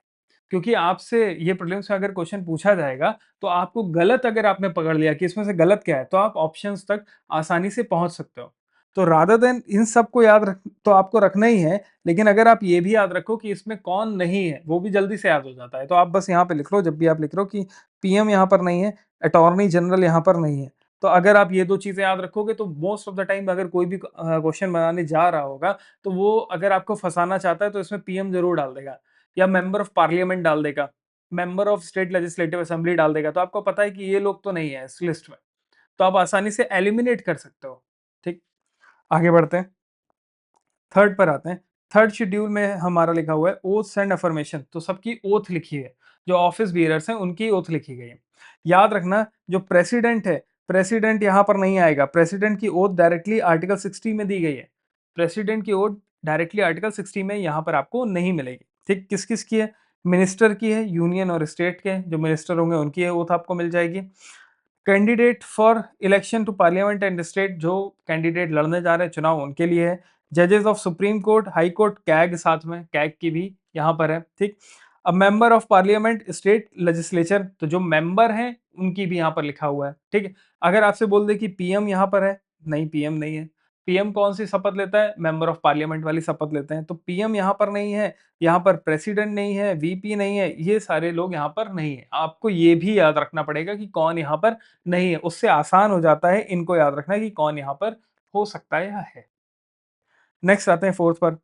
क्योंकि आपसे ये प्रीलिम्स में अगर क्वेश्चन पूछा जाएगा तो आपको गलत अगर आपने पकड़ लिया कि इसमें से गलत क्या है, तो आप ऑप्शंस तक आसानी से पहुंच सकते हो। तो रादर देन इन सबको याद रख, तो आपको रखना ही है, लेकिन अगर आप ये भी याद रखो कि इसमें कौन नहीं है, वो भी जल्दी से याद हो जाता है। तो आप बस यहाँ पे लिख लो, जब भी आप लिख रहे हो कि पीएम यहाँ पर नहीं है, अटॉर्नी जनरल यहाँ पर नहीं है, तो अगर आप ये दो चीजें याद रखोगे तो मोस्ट ऑफ द टाइम अगर कोई भी क्वेश्चन बनाने जा रहा होगा, तो वो अगर आपको फंसाना चाहता है तो इसमें पीएम जरूर डाल देगा, या मेंबर ऑफ पार्लियामेंट डाल देगा, member of state legislative assembly डाल देगा, तो आपको पता है कि ये लोग तो नहीं है इस लिस्ट में, तो आप आसानी से एलिमिनेट कर सकते हो। ठीक, आगे बढ़ते हैं, थर्ड पर आते हैं। थर्ड शेड्यूल में हमारा लिखा हुआ है ओथ्स एंड अफर्मेशन। तो सबकी ओथ लिखी है, जो ऑफिस बियरर्स हैं उनकी ओथ लिखी गई है। याद रखना, जो प्रेसिडेंट है, प्रेसिडेंट यहाँ पर नहीं आएगा, प्रेसिडेंट की ओथ डायरेक्टली आर्टिकल 60 में दी गई है, प्रेसिडेंट की ओथ डायरेक्टली आर्टिकल 60 में यहाँ पर आपको नहीं मिलेगी। ठीक, किस किस की है, मिनिस्टर की है, यूनियन और स्टेट के जो मिनिस्टर होंगे उनकी ओथ आपको मिल जाएगी। Candidate for election to parliament and state, जो कैंडिडेट लड़ने जा रहे हैं चुनाव उनके लिए है। जजेस of supreme court, high court, CAG, साथ में कैग की भी यहाँ पर है। ठीक, अब member of parliament, state legislature, तो जो मेंबर हैं उनकी भी यहाँ पर लिखा हुआ है। ठीक है, अगर आपसे बोल दे कि पीएम यहाँ पर है, नहीं पीएम नहीं है। पीएम कौन सी शपथ लेता है, मेंबर ऑफ पार्लियामेंट वाली शपथ लेते हैं, तो पीएम यहाँ पर नहीं है, यहाँ पर प्रेसिडेंट नहीं है, वीपी नहीं है, ये सारे लोग यहाँ पर नहीं है। आपको ये भी याद रखना पड़ेगा कि कौन यहाँ पर नहीं है, उससे आसान हो जाता है इनको याद रखना कि कौन यहाँ पर हो सकता है या है। नेक्स्ट आते हैं फोर्थ पर।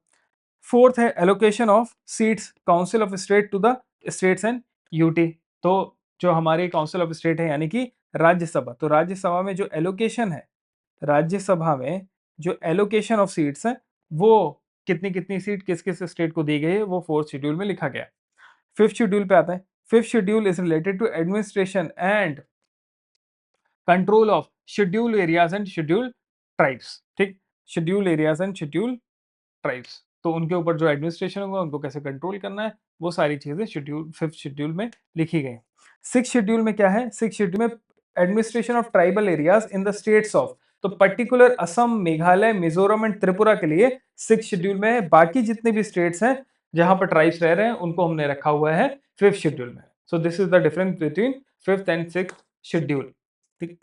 फोर्थ है allocation of seats council of state to the states and UT. तो जो हमारी काउंसिल ऑफ स्टेट है यानी कि राज्यसभा, तो राज्यसभा में जो एलोकेशन है, राज्यसभा में जो एलोकेशन ऑफ सीट्स है, वो कितनी कितनी सीट किस किस स्टेट को दी गई है, वो फोर्थ शेड्यूल में लिखा गया है। फिफ्थ शेड्यूल पे आता है। 5th schedule is related to administration and control of schedule areas and schedule tribes. ठीक, schedule areas and schedule tribes, तो उनके ऊपर जो एडमिनिस्ट्रेशन होगा, उनको कैसे कंट्रोल करना है, वो सारी चीजें शेड्यूल 5th शेड्यूल में लिखी गई। 6th शेड्यूल में क्या है? 6th शेड्यूल में administration of tribal areas in the states of, तो पर्टिकुलर असम, मेघालय, मिजोरम एंड त्रिपुरा के लिए 6th शेड्यूल में है। बाकी जितने भी स्टेट्स हैं जहां पर ट्राइब्स रह रहे हैं, उनको हमने रखा हुआ है 5th शेड्यूल में। So this is the difference between 5th and 6th schedule. ठीक,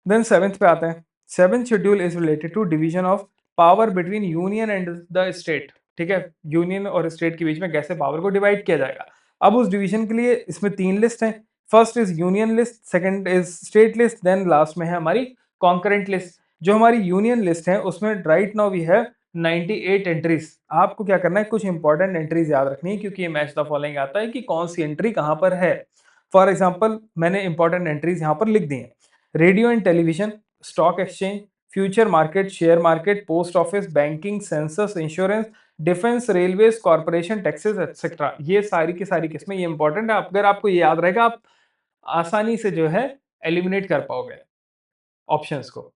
देन 7th पे आते हैं। 7th schedule is related to division of power between union and the state. ठीक है, यूनियन और स्टेट के बीच में कैसे पावर को डिवाइड किया जाएगा। अब उस डिवीजन के लिए इसमें 3 लिस्ट हैं। First is union list, second is state list, then last में है हमारी कॉन्करेंट लिस्ट। जो हमारी यूनियन लिस्ट है उसमें right now we have 98 entries. आपको क्या करना है, कुछ इंपॉर्टेंट एंट्रीज याद रखनी है, क्योंकि ये मैच द फॉलोइंग आता है कि कौन सी एंट्री कहां पर है। फॉर एग्जाम्पल, मैंने इंपॉर्टेंट एंट्रीज यहाँ पर लिख दी हैं। Radio and television, stock exchange, future market, share market, post office, banking, census, insurance, defence, railways, corporation, taxes etcetera, ये सारी की सारी किस्में ये इंपॉर्टेंट है। अगर आपको ये याद रहेगा, आप आसानी से जो है एलिमिनेट कर पाओगे ऑप्शंस को।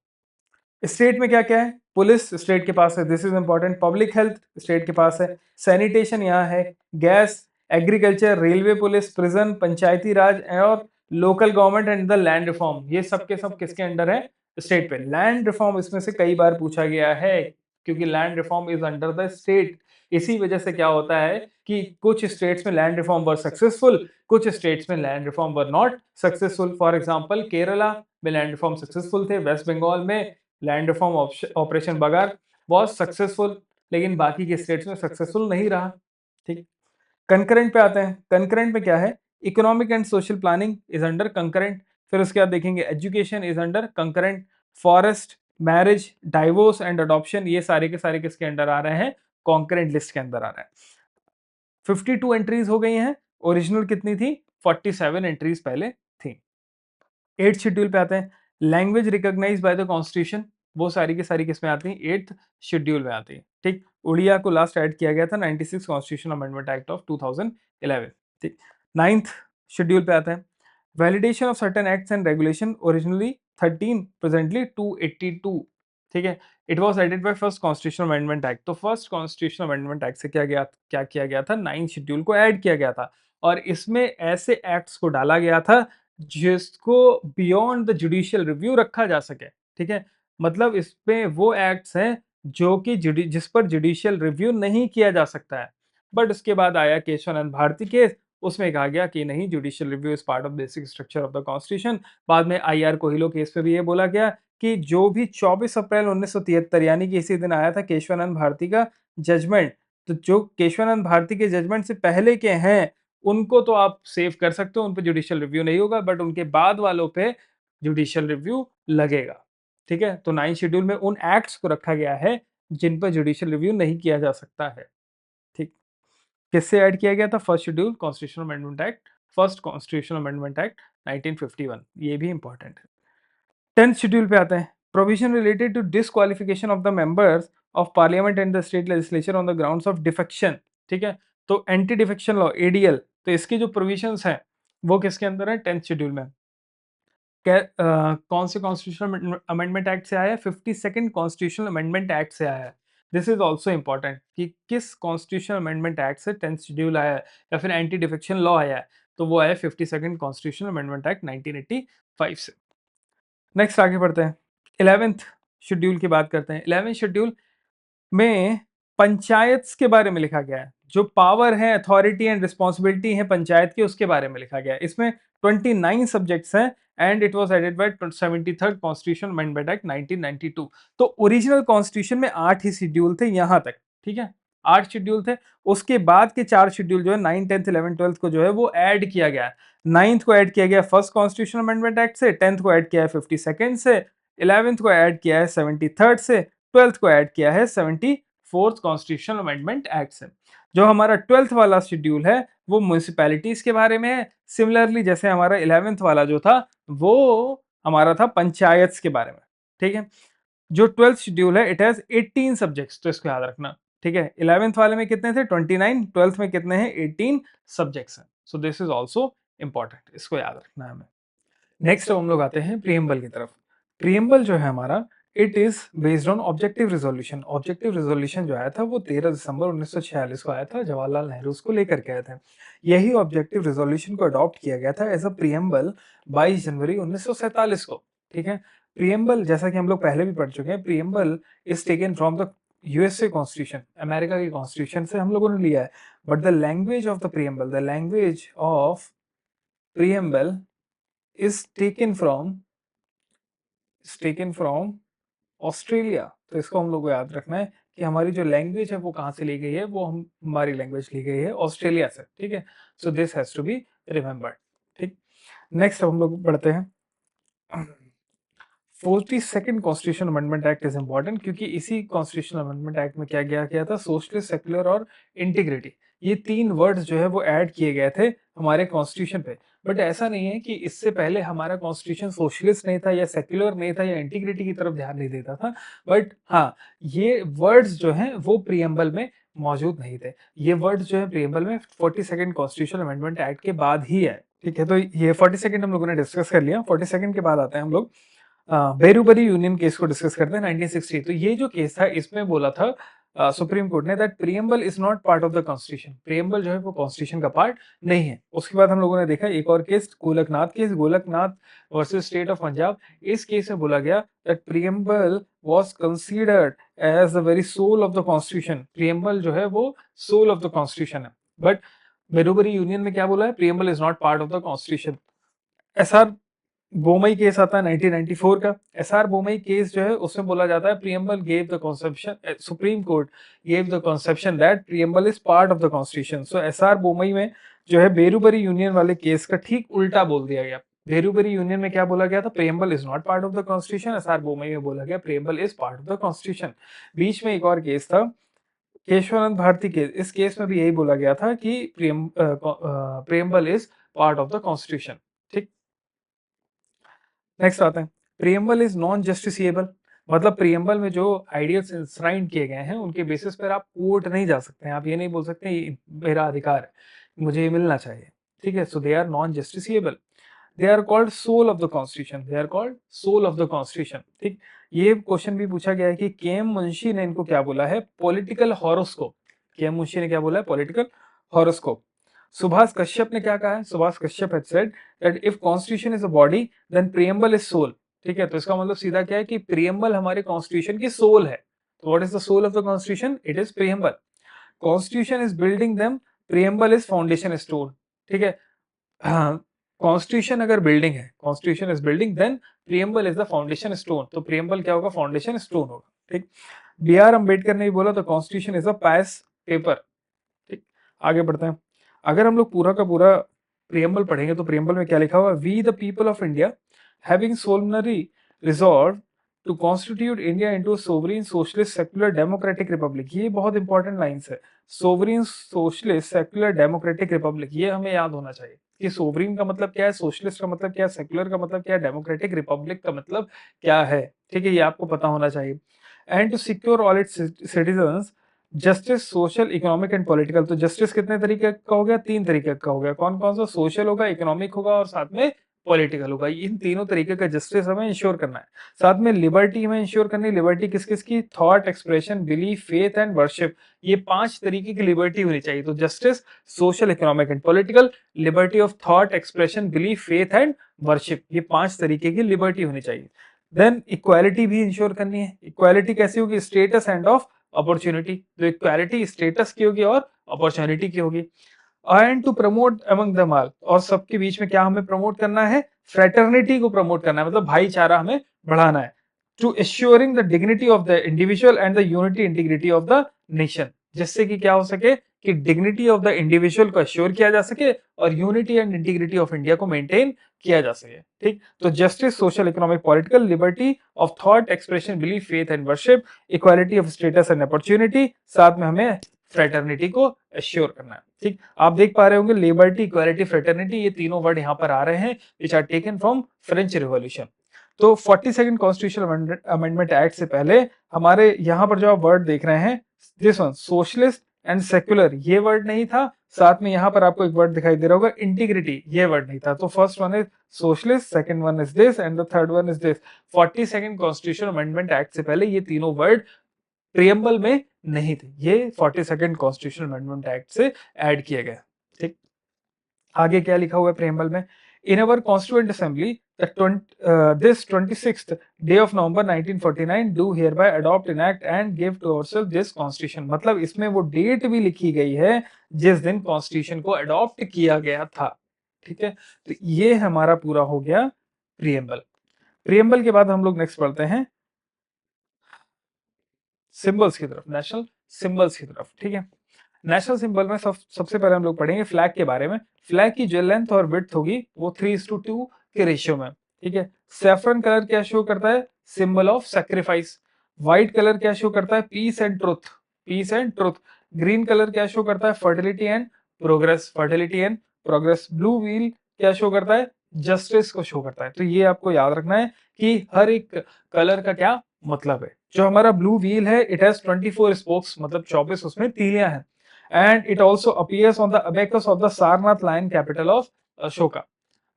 स्टेट में क्या क्या है? पुलिस स्टेट के पास है, this is important. Public health state के पास है, सैनिटेशन यहाँ है, gas, agriculture, railway, police, prison, panchayati raj और local government and the land reform, ये सब के सब किसके अंडर है? स्टेट पे। लैंड रिफॉर्म इसमें से कई बार पूछा गया है, क्योंकि land reform is under the state. इसी वजह से क्या होता है कि कुछ स्टेट्स में लैंड रिफॉर्म वर सक्सेसफुल, कुछ स्टेट्स में land reform were not successful. For example, Kerala में लैंड रिफॉर्म सक्सेसफुल थे, वेस्ट बंगाल में लैंड रिफॉर्म ऑपरेशन बगार वॉज सक्सेसफुल, लेकिन बाकी के स्टेट्स में सक्सेसफुल नहीं रहा। ठीक, कंकरेंट पे आते हैं। कंकरेंट में क्या है? Economic and social planning is under concurrent. फिर उसके बाद देखेंगे education is under concurrent, forest, marriage, divorce and adoption, ये सारे के सारे किसके अंडर आ रहे हैं? कॉन्करेंट लिस्ट के अंदर आ रहे हैं। 52 एंट्रीज हो गई हैं, ओरिजिनल कितनी थी? 47 एंट्रीज पहले थी। 8th शेड्यूल पे आते हैं। Language recognise by the constitution, वो सारी की सारी किसमें आती है? 8th शेड्यूल में आती है। ठीक, उड़िया को लास्ट ऐड किया गया था 96 कॉन्स्टिट्यूशन अमेंडमेंट एक्ट ऑफ 2011। ठीक, 9th शेड्यूल पे आता है। Validation of certain acts and regulation, originally 13, presently 282। ठीक है, it was added by first constitution amendment act. तो फर्स्ट कॉन्स्टिट्यूशन अमेंडमेंट एक्ट से क्या किया गया था? 9th शेड्यूल को ऐड किया गया था, और इसमें ऐसे एक्ट्स को डाला गया था जिसको बियॉन्ड द जुडिशियल रिव्यू रखा जा सके। ठीक है, मतलब इसमें वो एक्ट्स हैं जो कि जिस पर जुडिशियल रिव्यू नहीं किया जा सकता है। बट उसके बाद आया केशवानंद भारती केस, उसमें कहा गया कि नहीं, judicial review is part of basic structure of the constitution. बाद में आईआर कोहिलो केस पे भी ये बोला गया कि जो भी 24 अप्रैल 1973 यानी कि इसी दिन आया था केशवानंद भारती का जजमेंट, तो जो केशवानंद भारती के जजमेंट से पहले के हैं उनको तो आप सेव कर सकते हो, उन पे जुडिशियल रिव्यू नहीं होगा, बट उनके बाद वालों पे जुडिशियल रिव्यू लगेगा। ठीक है, तो 9th शेड्यूल में उन एक्ट्स को रखा गया है जिन पर जुडिशियल रिव्यू नहीं किया जा सकता है। ठीक, किससे ऐड किया गया था? First schedule constitutional amendment act, first constitutional amendment act 1951, ये भी इंपॉर्टेंट है। 10th शेड्यूल पे आते हैं। Provision related to disqualification of the members of parliament and the state legislature on the grounds of defection. ठीक है, तो एंटी डिफेक्शन लॉ, एडीएल, तो इसकी जो प्रोविजंस हैं वो किसके अंदर है? 10th शेड्यूल में। कौन से कॉन्स्टिट्यूशनल अमेंडमेंट एक्ट से आया है? 52nd कॉन्स्टिट्यूशनल अमेंडमेंट एक्ट से आया है। दिस इज ऑल्सो इंपॉर्टेंट कि किस कॉन्स्टिट्यूशनल अमेंडमेंट एक्ट से 10th शेड्यूल आया है या फिर एंटी डिफेक्शन लॉ आया है, तो वो आया 52nd कॉन्स्टिट्यूशनल अमेंडमेंट एक्ट 1985 से। नेक्स्ट आगे बढ़ते हैं, 11th शेड्यूल की बात करते हैं। 11th शेड्यूल में पंचायत के बारे में लिखा गया है, जो पावर है, अथॉरिटी एंड रिस्पॉन्सिबिलिटी है पंचायत की, उसके बारे में लिखा गया है। इसमें 29 सब्जेक्ट्स हैं and it was added by 73rd constitution amendment act 1992। तो ओरिजिनल कॉन्स्टिट्यूशन में 8 ही शेड्यूल थे यहां तक। ठीक है, 8 शेड्यूल थे। उसके बाद के 4 शेड्यूल जो है 9, 10th, 11, 12 को जो है वो ऐड किया गया है। 9th को ऐड किया गया फर्स्ट कॉन्स्टिट्यूशन अमेंडमेंट एक्ट से, 10th को ऐड किया है 52nd से, 11th को ऐड किया है 73rd से, 12th को ऐड किया है 74th कॉन्स्टिट्यूशनल अमेंडमेंट एक्ट से। जो हमारा 12th वाला शेड्यूल है वो म्युनिसिपैलिटीज के बारे में है। सिमिलरली जैसे हमारा 11th वाला जो था वो हमारा था पंचायत के बारे में। ठीक है, जो 12th शेड्यूल है इट हैज 18 सब्जेक्ट्स, तो इसको याद रखना। ठीक है। 11th वाले में कितने थे 29, 12th में कितने हैं 18 सब्जेक्ट्स हैं। सो दिस इज ऑल्सो इंपॉर्टेंट, इसको याद रखना है हमें। नेक्स्ट हम लोग आते हैं प्रीएम्बल की तरफ। प्रीएम्बल जो है हमारा, it is based on objective resolution. Objective resolution जो आया था वो 13 दिसंबर 1946 को आया था, जवाहरलाल नेहरू उसको लेकर के आए थे। यही ऑब्जेक्टिव रिजोल्यूशन को अडॉप्ट किया गया था एज अ प्रीएम्बल 22 जनवरी 1947 को। ठीक है। प्रीएम्बल जैसा कि हम लोग पहले भी पढ़ चुके हैं, preamble is taken from the USA constitution, America की कॉन्स्टिट्यूशन से हम लोगों ने लिया है। But the language of the preamble, the language of preamble is taken from Australia. तो इसको हम लोग को याद रखना है कि हमारी जो लैंग्वेज है वो कहाँ से ली गई है, वो हमारी लैंग्वेज ली गई है ऑस्ट्रेलिया से। ठीक है। So this has to be remembered. ठीक। नेक्स्ट हम लोग बढ़ते हैं। 42nd constitution amendment act is important, क्योंकि इसी कॉन्स्टिट्यूशन अमेंडमेंट एक्ट में क्या किया था, सोशलिस्ट, सेक्युलर और इंटीग्रिटी, ये 3 वर्ड्स जो है वो ऐड किए गए थे हमारे कॉन्स्टिट्यूशन पे। बट ऐसा नहीं है कि इससे पहले हमारा कॉन्स्टिट्यूशन सोशलिस्ट नहीं था या सेक्युलर नहीं था या इंटीग्रिटी की तरफ ध्यान नहीं देता था। बट हाँ, ये वर्ड्स जो हैं वो प्रीएम्बल में मौजूद नहीं थे। ये वर्ड्स जो है प्रीएम्बल में 42nd कॉन्स्टिट्यूशन अमेंडमेंट एक्ट के बाद ही है। ठीक है। तो ये 42nd हम लोगों ने डिस्कस कर लिया। 42nd के बाद आते हैं हम लोग बेरूबरी यूनियन केस को डिस्कस करते हैं 1960। तो ये जो केस था इसमें बोला था सुप्रीम कोर्ट ने that preamble is not part of the constitution. Preamble जो है वो कॉन्स्टिट्यूशन का पार्ट नहीं है। उसके बाद हम लोगों ने देखा एक और case, Golaknath case, Golaknath versus state of Punjab. इस केस में बोला गया that preamble was considered as the very soul of the constitution. Preamble जो है वो सोल ऑफ द कॉन्स्टिट्यूशन है। बट बेरूबरी यूनियन में क्या बोला है, preamble is not part of the constitution. SR Bommai case आता है 1994 का। एसआर बोमई केस जो है उसमें बोला जाता है preamble gave the conception, supreme court gave the conception that preamble is part of the constitution. So SR Bommai में जो है बेरूबरी यूनियन वाले केस का ठीक उल्टा बोल दिया गया। बेरूबरी यूनियन में क्या बोला गया था, preamble is not part of the constitution. SR Bommai में बोला गया preamble is part of the constitution. बीच में एक और केस था, केशवानंद भारती केस। इस केस में भी यही बोला गया था कि preamble is part of the constitution. ठीक। नेक्स्ट आते हैं, प्रीएम्बल इज नॉन जस्टिसिएबल। मतलब प्रीएम्बल में जो आइडियल्स इंश्राइंड किए गए हैं उनके बेसिस पर आप कोर्ट नहीं जा सकते हैं। आप ये नहीं बोल सकते ये मेरा अधिकार है, मुझे ये मिलना चाहिए। ठीक है। So they are non justiciable. They are called soul of the constitution. They are called soul of the constitution. ठीक। ये क्वेश्चन भी पूछा गया है कि केएम मुंशी ने इनको क्या बोला है, पॉलिटिकल हॉरोस्कोप। केएम मुंशी ने क्या बोला है, पॉलिटिकल हॉरोस्कोप। सुभाष कश्यप ने क्या कहा है, Subhash Kashyap had said that if constitution is a body then preamble is soul. ठीक है। तो इसका मतलब सीधा क्या है कि प्रीएम्बल हमारे कॉन्स्टिट्यूशन की सोल है। तो what is the soul of the constitution, it is preamble. Constitution is building them, preamble is foundation stone. ठीक है। हाँ, कॉन्स्टिट्यूशन अगर बिल्डिंग है, constitution is building, then preamble is the foundation stone. तो preamble क्या होगा, फाउंडेशन स्टोन होगा। ठीक। बी आर अम्बेडकर ने भी बोला the constitution is a pious paper. ठीक। आगे बढ़ते हैं। अगर हम लोग पूरा का पूरा प्रीएम्बल पढ़ेंगे तो प्रीएम्बल में क्या लिखा हुआ, we the people of India having solemnly resolved to constitute India into sovereign socialist secular democratic republic. ये बहुत इंपॉर्टेंट लाइंस है, sovereign socialist secular democratic republic. ये हमें याद होना चाहिए कि सोवरीन का मतलब क्या है, सोशलिस्ट का मतलब क्या है, सेक्युलर का मतलब क्या है, डेमोक्रेटिक रिपब्लिक का मतलब क्या है। ठीक है। ये आपको पता होना चाहिए। And to secure all its citizens justice, social, economic and political. तो जस्टिस कितने तरीके का हो गया, 3 तरीके का हो गया। कौन कौन सा, सोशल होगा, इकोनॉमिक होगा और साथ में पॉलिटिकल होगा। इन तीनों तरीके का जस्टिस हमें इंश्योर करना है। साथ में लिबर्टी हमें इंश्योर करनी है। लिबर्टी किस किस की, thought, expression, belief, faith and worship. ये 5 तरीके की लिबर्टी होनी चाहिए। तो justice, social, economic and political, liberty of thought, expression, belief, faith and worship, ये 5 तरीके की लिबर्टी होनी चाहिए। देन इक्वालिटी भी इंश्योर करनी है। इक्वालिटी कैसी होगी, स्टेटस एंड ऑफ अपॉर्चुनिटी। तो इक्वालिटी स्टेटस की होगी और अपॉर्चुनिटी की होगी। And to promote among the all, और सबके बीच में क्या हमें प्रमोट करना है, फ्रेटर्निटी को प्रमोट करना है, मतलब भाईचारा हमें बढ़ाना है। To assuring the dignity of the individual and the unity integrity of the nation, जिससे कि क्या हो सके कि डिग्निटी ऑफ द इंडिविजुअल को एश्योर किया जा सके और unity and integrity of India को मेंटेन किया जा सके। ठीक। तो justice, social, economic, political, liberty of thought, expression, belief, faith and worship, equality of status and opportunity, साथ में हमें फ्रेटर्निटी को एश्योर करना है। ठीक। आप देख पा रहे होंगे लिबर्टी, इक्वालिटी, फ्रेटर्निटी, ये तीनों वर्ड यहाँ पर आ रहे हैं which are taken from French revolution. तो 42nd कॉन्स्टिट्यूशन अमेंडमेंट एक्ट से पहले हमारे यहाँ पर जो आप वर्ड देख रहे हैं this one socialist and secular ये वर्ड नहीं था, साथ में यहाँ पर आपको एक वर्ड दिखाई दे रहा होगा इंटीग्रिटी, ये वर्ड नहीं था। तो first one is socialist, second one is this and the third one is this. 42nd constitution amendment act से पहले ये तीनों वर्ड प्रियम्बल में नहीं थे, ये 42nd कॉन्स्टिट्यूशन अमेंडमेंट एक्ट से ऐड किए गए। ठीक, आगे क्या लिखा हुआ है प्रियम्बल में? In our constituent assembly this 26th day of November 1949 do hereby adopt enact and give to ourselves this constitution। मतलब इसमें वो डेट भी लिखी गई है जिस दिन कॉन्स्टिट्यूशन को अडॉप्ट किया गया था। ठीक है, तो ये हमारा पूरा हो गया प्रियम्बल। प्रियम्बल के बाद हम लोग नेक्स्ट पढ़ते हैं सिंबल्स की तरफ, नेशनल सिंबल्स की तरफ। ठीक है, नेशनल सिंबल में सबसे पहले हम लोग पढ़ेंगे फ्लैग के बारे में। फ्लैग की जो लेंथ और विड्थ होगी वो 3:2 के रेशियो में। ठीक है, सैफरन कलर क्या शो करता है? Symbol of sacrifice. White colour क्या शो करता है? Peace and truth, peace and truth. Green colour क्या शो करता है? Fertility and progress, fertility and progress. Blue wheel क्या शो करता है? जस्टिस को शो करता है। तो ये आपको याद रखना है कि हर एक कलर का क्या मतलब है। जो हमारा ब्लू व्हील है इट हैज 24 स्पोक्स, मतलब 24 उसमें तीलियां हैं। And it also appears on the abacus of the Sarnath lion capital of Ashoka.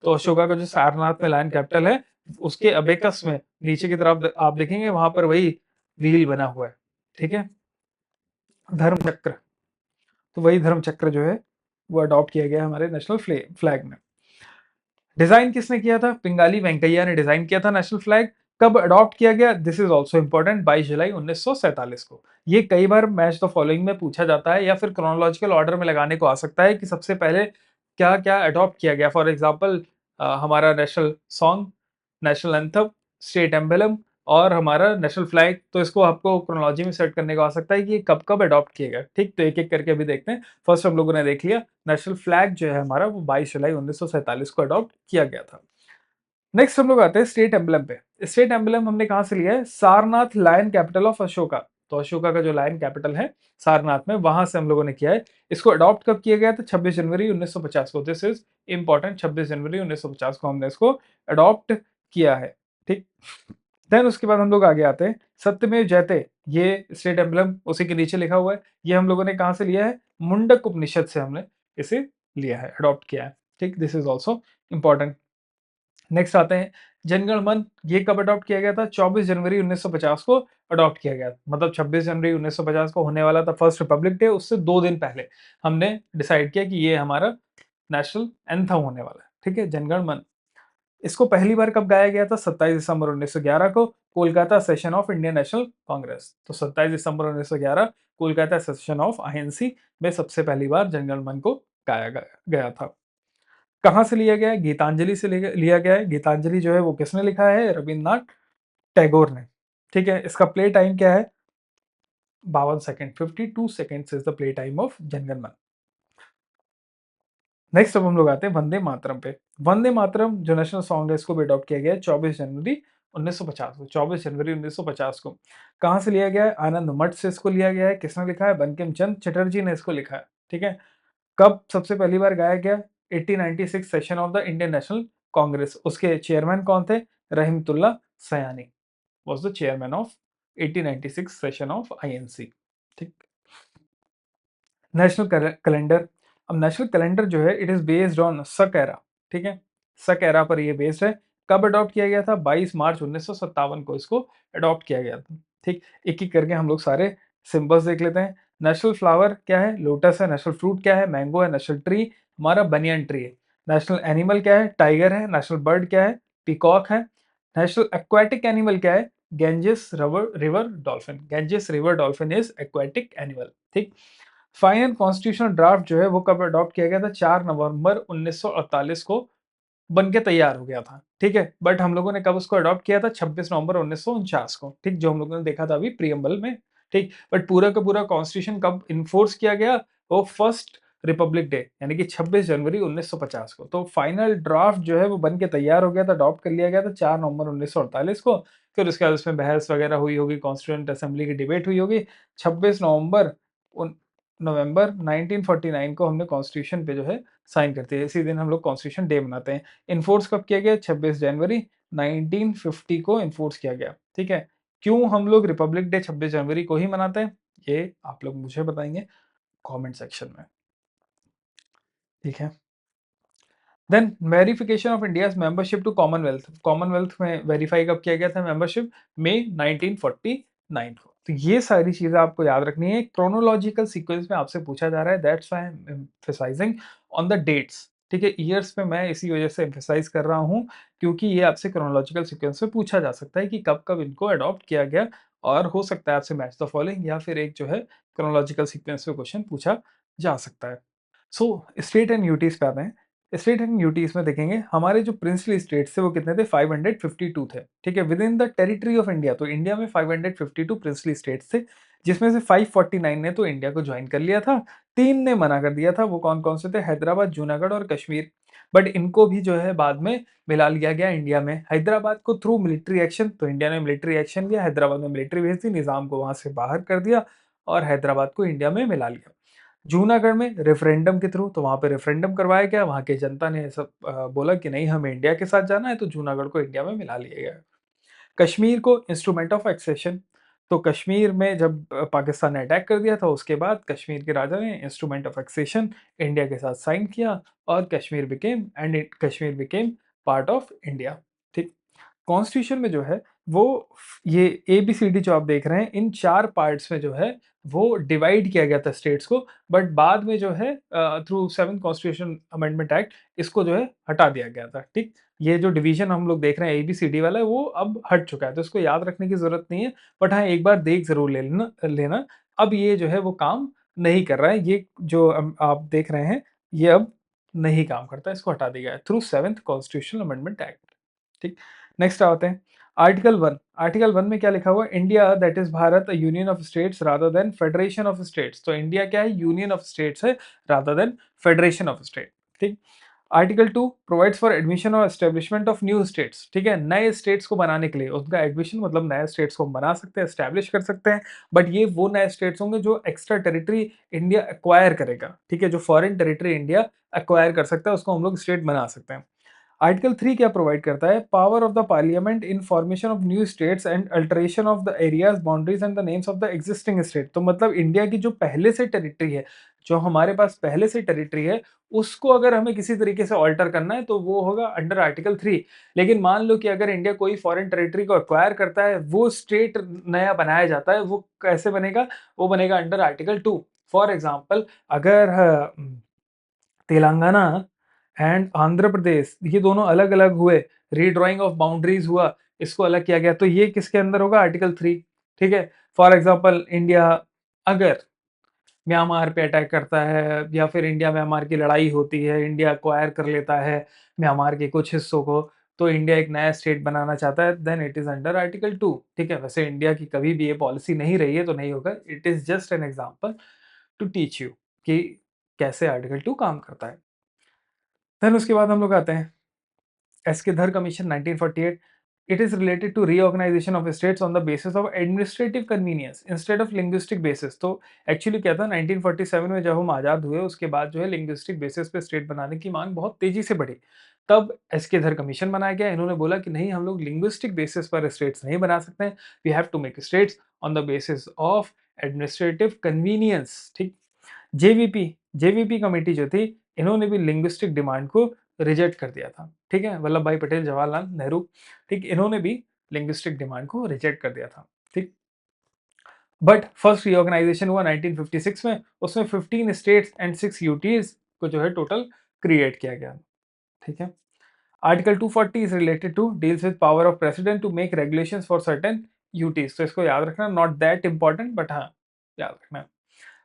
तो अशोका का जो सारनाथ में लायन कैपिटल है उसके अबेकस में नीचे की तरफ आप देखेंगे वहां पर वही व्हील बना हुआ है। ठीक है, धर्म चक्र, तो वही धर्म चक्र जो है वो अडॉप्ट किया गया हमारे नेशनल फ्लैग में। डिजाइन किसने किया था? पिंगाली वेंकैया ने डिजाइन किया था नेशनल फ्लैग। कब अडॉप्ट किया गया? दिस इज ऑल्सो इंपॉर्टेंट, 22 जुलाई 1947 को। ये कई बार मैच द फॉलोइंग में पूछा जाता है या फिर क्रोनोलॉजिकल ऑर्डर में लगाने को आ सकता है कि सबसे पहले क्या क्या अडॉप्ट किया गया। फॉर एग्जाम्पल हमारा national song, national anthem, state emblem और हमारा नेशनल फ्लैग। तो इसको आपको क्रोनोलॉजी में सेट करने को आ सकता है कि ये कब कब अडॉप्ट किया गया। ठीक, तो एक एक करके अभी देखते हैं। फर्स्ट हम लोगों ने देख लिया नेशनल फ्लैग जो है हमारा वो 22 जुलाई 1947 को अडॉप्ट किया गया था। नेक्स्ट हम लोग आते हैं स्टेट एम्बलम पे। स्टेट एम्बलम हमने कहां से लिया है? Sarnath lion capital of Ashoka. तो अशोका का जो लायन कैपिटल है सारनाथ में, वहां से हम लोगों ने किया है। इसको अडॉप्ट कब किया गया था? 26 जनवरी 1950 को। दिस इज इंपॉर्टेंट, 26 जनवरी 1950 को हमने इसको अडॉप्ट किया है। ठीक, देन उसके बाद हम लोग आगे आते हैं सत्यमेव जयते। ये स्टेट एम्बलम उसी के नीचे लिखा हुआ है। ये हम लोगों ने कहां से लिया है? मुंडक उपनिषद से हमने इसे लिया है, अडॉप्ट किया है। ठीक, this is also important. Next आते हैं जनगण मन। ये कब अडॉप्ट किया गया था? 24 जनवरी 1950 को अडॉप्ट किया गया। मतलब 26 जनवरी 1950 को होने वाला था फर्स्ट रिपब्लिक डे, उससे 2 दिन पहले हमने डिसाइड किया कि ये हमारा नेशनल एंथम होने वाला है। ठीक है, जनगण मन। इसको पहली बार कब गाया गया था? 27 दिसंबर 1911 को, Kolkata session of Indian National Congress. तो 27 दिसंबर 1911 कोलकाता सेशन ऑफ आईएनसी में सबसे पहली बार जनगण मन को गाया गया था। कहाँ से लिया गया है? गीतांजलि से लिया गया है। गीतांजलि जो है वो किसने लिखा है? रविन्द्रनाथ टैगोर ने। ठीक है, इसका प्ले टाइम क्या है? 52 second, 52 seconds is the play time of Jana Gana Mana. Next अब हम लोग आते हैं वंदे मातरम पे। वंदे मातरम जो नेशनल सॉन्ग है इसको भी अडॉप्ट किया गया है 24 जनवरी 1950 को। 24 जनवरी 1950 को कहाँ से लिया गया है? आनंद मठ से इसको लिया गया है। किसने लिखा है? बंकिम चंद्र चटर्जी ने इसको लिखा है। ठीक है, कब सबसे पहली बार गाया गया? 1896 session of the Indian National Congress. उसके चेयरमैन कौन थे? Rahimtullah Sayani was the chairman of 1896 session of INC. ठीक, नेशनल कैलेंडर। अब नेशनल कैलेंडर जो है it is based on Saka era. ठीक है, सक एरा पर ये बेस्ड है। कब अडॉप्ट किया गया था? 22 मार्च 1957 को इसको अडॉप्ट किया गया था। ठीक, एक एक करके हम लोग सारे सिंबल्स देख लेते हैं। नेशनल फ्लावर क्या है? लोटस है। नेशनल फ्रूट क्या है? मैंगो है। नेशनल ट्री हमारा बनियन ट्री है। नेशनल एनिमल क्या है? टाइगर है। नेशनल बर्ड क्या है? पीकॉक है। नेशनल एक्वाटिक एनिमल क्या है? Ganges river river dolphin. Ganges river dolphin is aquatic animal. ठीक, फाइनल कॉन्स्टिट्यूशनल ड्राफ्ट जो है वो कब अडॉप्ट किया गया था? 4 नवंबर 1948 को बन के तैयार हो गया था। ठीक है, बट हम लोगों ने कब उसको अडॉप्ट किया था? 26 नवंबर 1949 को। ठीक, जो हम लोगों ने देखा था अभी प्रियम्बल में। ठीक, बट पूरा का पूरा कॉन्स्टिट्यूशन कब इन्फोर्स किया गया? वो फर्स्ट रिपब्लिक डे यानी कि 26 जनवरी 1950 को। तो फाइनल ड्राफ्ट जो है वो बन के तैयार हो गया था, अडॉप्ट कर लिया गया था 4 नवंबर 1948 को। फिर उसके बाद उसमें बहस वगैरह हुई होगी, कॉन्स्टिट्यूएंट असेंबली की डिबेट हुई होगी। 26 नवंबर नवंबर 1949 को हमने कॉन्स्टिट्यूशन पे जो है साइन करते हैं। इसी दिन हम लोग कॉन्स्टिट्यूशन डे मनाते हैं। इन्फोर्स कब किया गया? 26 जनवरी 1950 को इन्फोर्स किया गया। ठीक है, क्यों हम लोग रिपब्लिक डे 26 जनवरी को ही मनाते हैं? ये आप लोग मुझे बताएंगे कमेंट सेक्शन में, ठीक है। Then verification of India's membership to commonwealth, commonwealth में वेरीफाई कब किया गया था मेंबरशिप? मई 1949 को। तो ये सारी चीजें आपको याद रखनी है, क्रोनोलॉजिकल सीक्वेंस में आपसे पूछा जा रहा है, that's why I am emphasising on the dates, ठीक है। ईयर्स में मैं इसी वजह से एम्फसाइज कर रहा हूँ क्योंकि ये आपसे क्रोनोलॉजिकल सीक्वेंस में पूछा जा सकता है कि कब कब इनको अडॉप्ट किया गया, और हो सकता है आपसे मैच द फॉलोइंग या फिर एक जो है क्रोनोलॉजिकल सीक्वेंस में क्वेश्चन पूछा जा सकता है। सो स्टेट एंड यूटीज पे आते हैं। स्टेट एंड यूटीज में देखेंगे हमारे जो प्रिंसली स्टेट्स थे वो कितने थे? 552 थे, ठीक है, with in the territory of India. तो इंडिया में 552 प्रिंसली स्टेट्स थे, जिसमें से 549 ने तो इंडिया को ज्वाइन कर लिया था, 3 ने मना कर दिया था। वो कौन कौन से थे? हैदराबाद, जूनागढ़ और कश्मीर। बट इनको भी जो है बाद में मिला लिया गया इंडिया में। हैदराबाद को थ्रू मिलिट्री एक्शन, तो इंडिया ने मिलिट्री एक्शन लिया, हैदराबाद में मिलिट्री भेज दी, निजाम को वहां से बाहर कर दिया और हैदराबाद को इंडिया में मिला लिया। जूनागढ़ में रेफरेंडम के थ्रू, तो वहां पे रेफरेंडम करवाया गया, वहां की जनता ने सब बोला कि नहीं हमें इंडिया के साथ जाना है, तो जूनागढ़ को इंडिया में मिला लिया गया। कश्मीर को इंस्ट्रूमेंट ऑफ एक्सेशन, तो कश्मीर में जब पाकिस्तान ने अटैक कर दिया था उसके बाद कश्मीर के राजा ने इंस्ट्रूमेंट ऑफ एक्सेशन इंडिया के साथ साइन किया और Kashmir became part of India, ठीक। कॉन्स्टिट्यूशन में जो है वो ये ABCD जो आप देख रहे हैं इन 4 पार्ट्स में जो है वो डिवाइड किया गया था स्टेट्स को, बट बाद में जो है through 7th constitution amendment act इसको जो है हटा दिया गया था, ठीक। ये जो डिवीजन हम लोग देख रहे हैं ABCD वाला वो अब हट चुका है, तो इसको याद रखने की जरूरत नहीं है, बट हाँ एक बार देख जरूर लेना। अब ये जो है वो काम नहीं कर रहा है, ये जो आप देख रहे हैं ये अब नहीं काम करता, इसको हटा दिया गया है through 7th constitutional amendment act, ठीक। नेक्स्ट आते हैं आर्टिकल 1। आर्टिकल 1 में क्या लिखा हुआ है? India that is Bharat union of states rather than federation of states. तो इंडिया क्या है? यूनियन ऑफ स्टेट्स है rather than federation of state, ठीक। आर्टिकल 2 प्रोवाइड्स फॉर एडमिशन और एस्टेब्लिशमेंट ऑफ न्यू स्टेट्स, ठीक है, नए स्टेट्स को बनाने के लिए उनका एडमिशन मतलब नए स्टेट्स को हम बना सकते हैं, एस्टेब्लिश कर सकते हैं, बट ये वो नए स्टेट्स होंगे जो एक्स्ट्रा टेरिटरी इंडिया एक्वायर करेगा, ठीक है, जो फॉरेन टेरिटरी इंडिया एक्वायर कर सकता है उसको हम लोग स्टेट बना सकते हैं। आर्टिकल 3 क्या प्रोवाइड करता है? Power of the parliament in formation of new states and alteration of the areas boundaries and the names of the existing state. तो मतलब इंडिया की जो पहले से टेरिटरी है, जो हमारे पास पहले से टेरिटरी है, उसको अगर हमें किसी तरीके से ऑल्टर करना है तो वो होगा अंडर आर्टिकल 3। लेकिन मान लो कि अगर इंडिया कोई फॉरेन टेरिटरी को एक्वायर करता है, वो स्टेट नया बनाया जाता है, वो कैसे बनेगा? वो बनेगा अंडर आर्टिकल 2। फॉर एग्जाम्पल अगर तेलंगाना एंड आंध्र प्रदेश ये दोनों अलग अलग हुए, रीड्राइंग ऑफ बाउंड्रीज हुआ, इसको अलग किया गया, तो ये किसके अंदर होगा? आर्टिकल 3, ठीक है। फॉर एग्जाम्पल इंडिया अगर म्यांमार पे अटैक करता है या फिर इंडिया म्यांमार की लड़ाई होती है, इंडिया एक्वायर कर लेता है म्यांमार के कुछ हिस्सों को, तो इंडिया एक नया स्टेट बनाना चाहता है, then it is under article 2, ठीक है। वैसे इंडिया की कभी भी ये पॉलिसी नहीं रही है तो नहीं होगा, it is just an example to teach you कि कैसे आर्टिकल 2 काम करता है। देन उसके बाद हम लोग आते हैं S K Dhar commission 1948। It is related to reorganisation of states on the basis of administrative convenience instead of linguistic basis. तो एक्चुअली क्या था, 1947 में जब हम आजाद हुए उसके बाद जो है लिंग्विस्टिक बेसिस पे स्टेट बनाने की मांग बहुत तेजी से बढ़ी। तब एस्केधर कमीशन बनाया गया, इन्होंने बोला कि नहीं हम लोग लिंग्विस्टिक बेसिस पर स्टेट्स नहीं बना सकते, we have to make states on the basis of administrative convenience, ठीक। जेवीपी जेवीपी कमेटी जो थी इन्होंने भी लिंग्विस्टिक डिमांड को रिजेक्ट कर दिया था, ठीक है, वल्लभ भाई पटेल जवाहरलाल नेहरू, ठीक, इन्होंने भी लिंग्विस्टिक डिमांड को रिजेक्ट कर दिया था, ठीक। बट फर्स्ट रीऑर्गेनाइजेशन हुआ 1956 में, उसमें 15 स्टेट्स एंड 6 यूटीज को जो है टोटल क्रिएट किया गया, ठीक है। Article 240 is related to deals with power of president to make regulations for certain UTs, तो इसको याद रखना, नॉट दैट इंपॉर्टेंट बट हाँ याद रखना।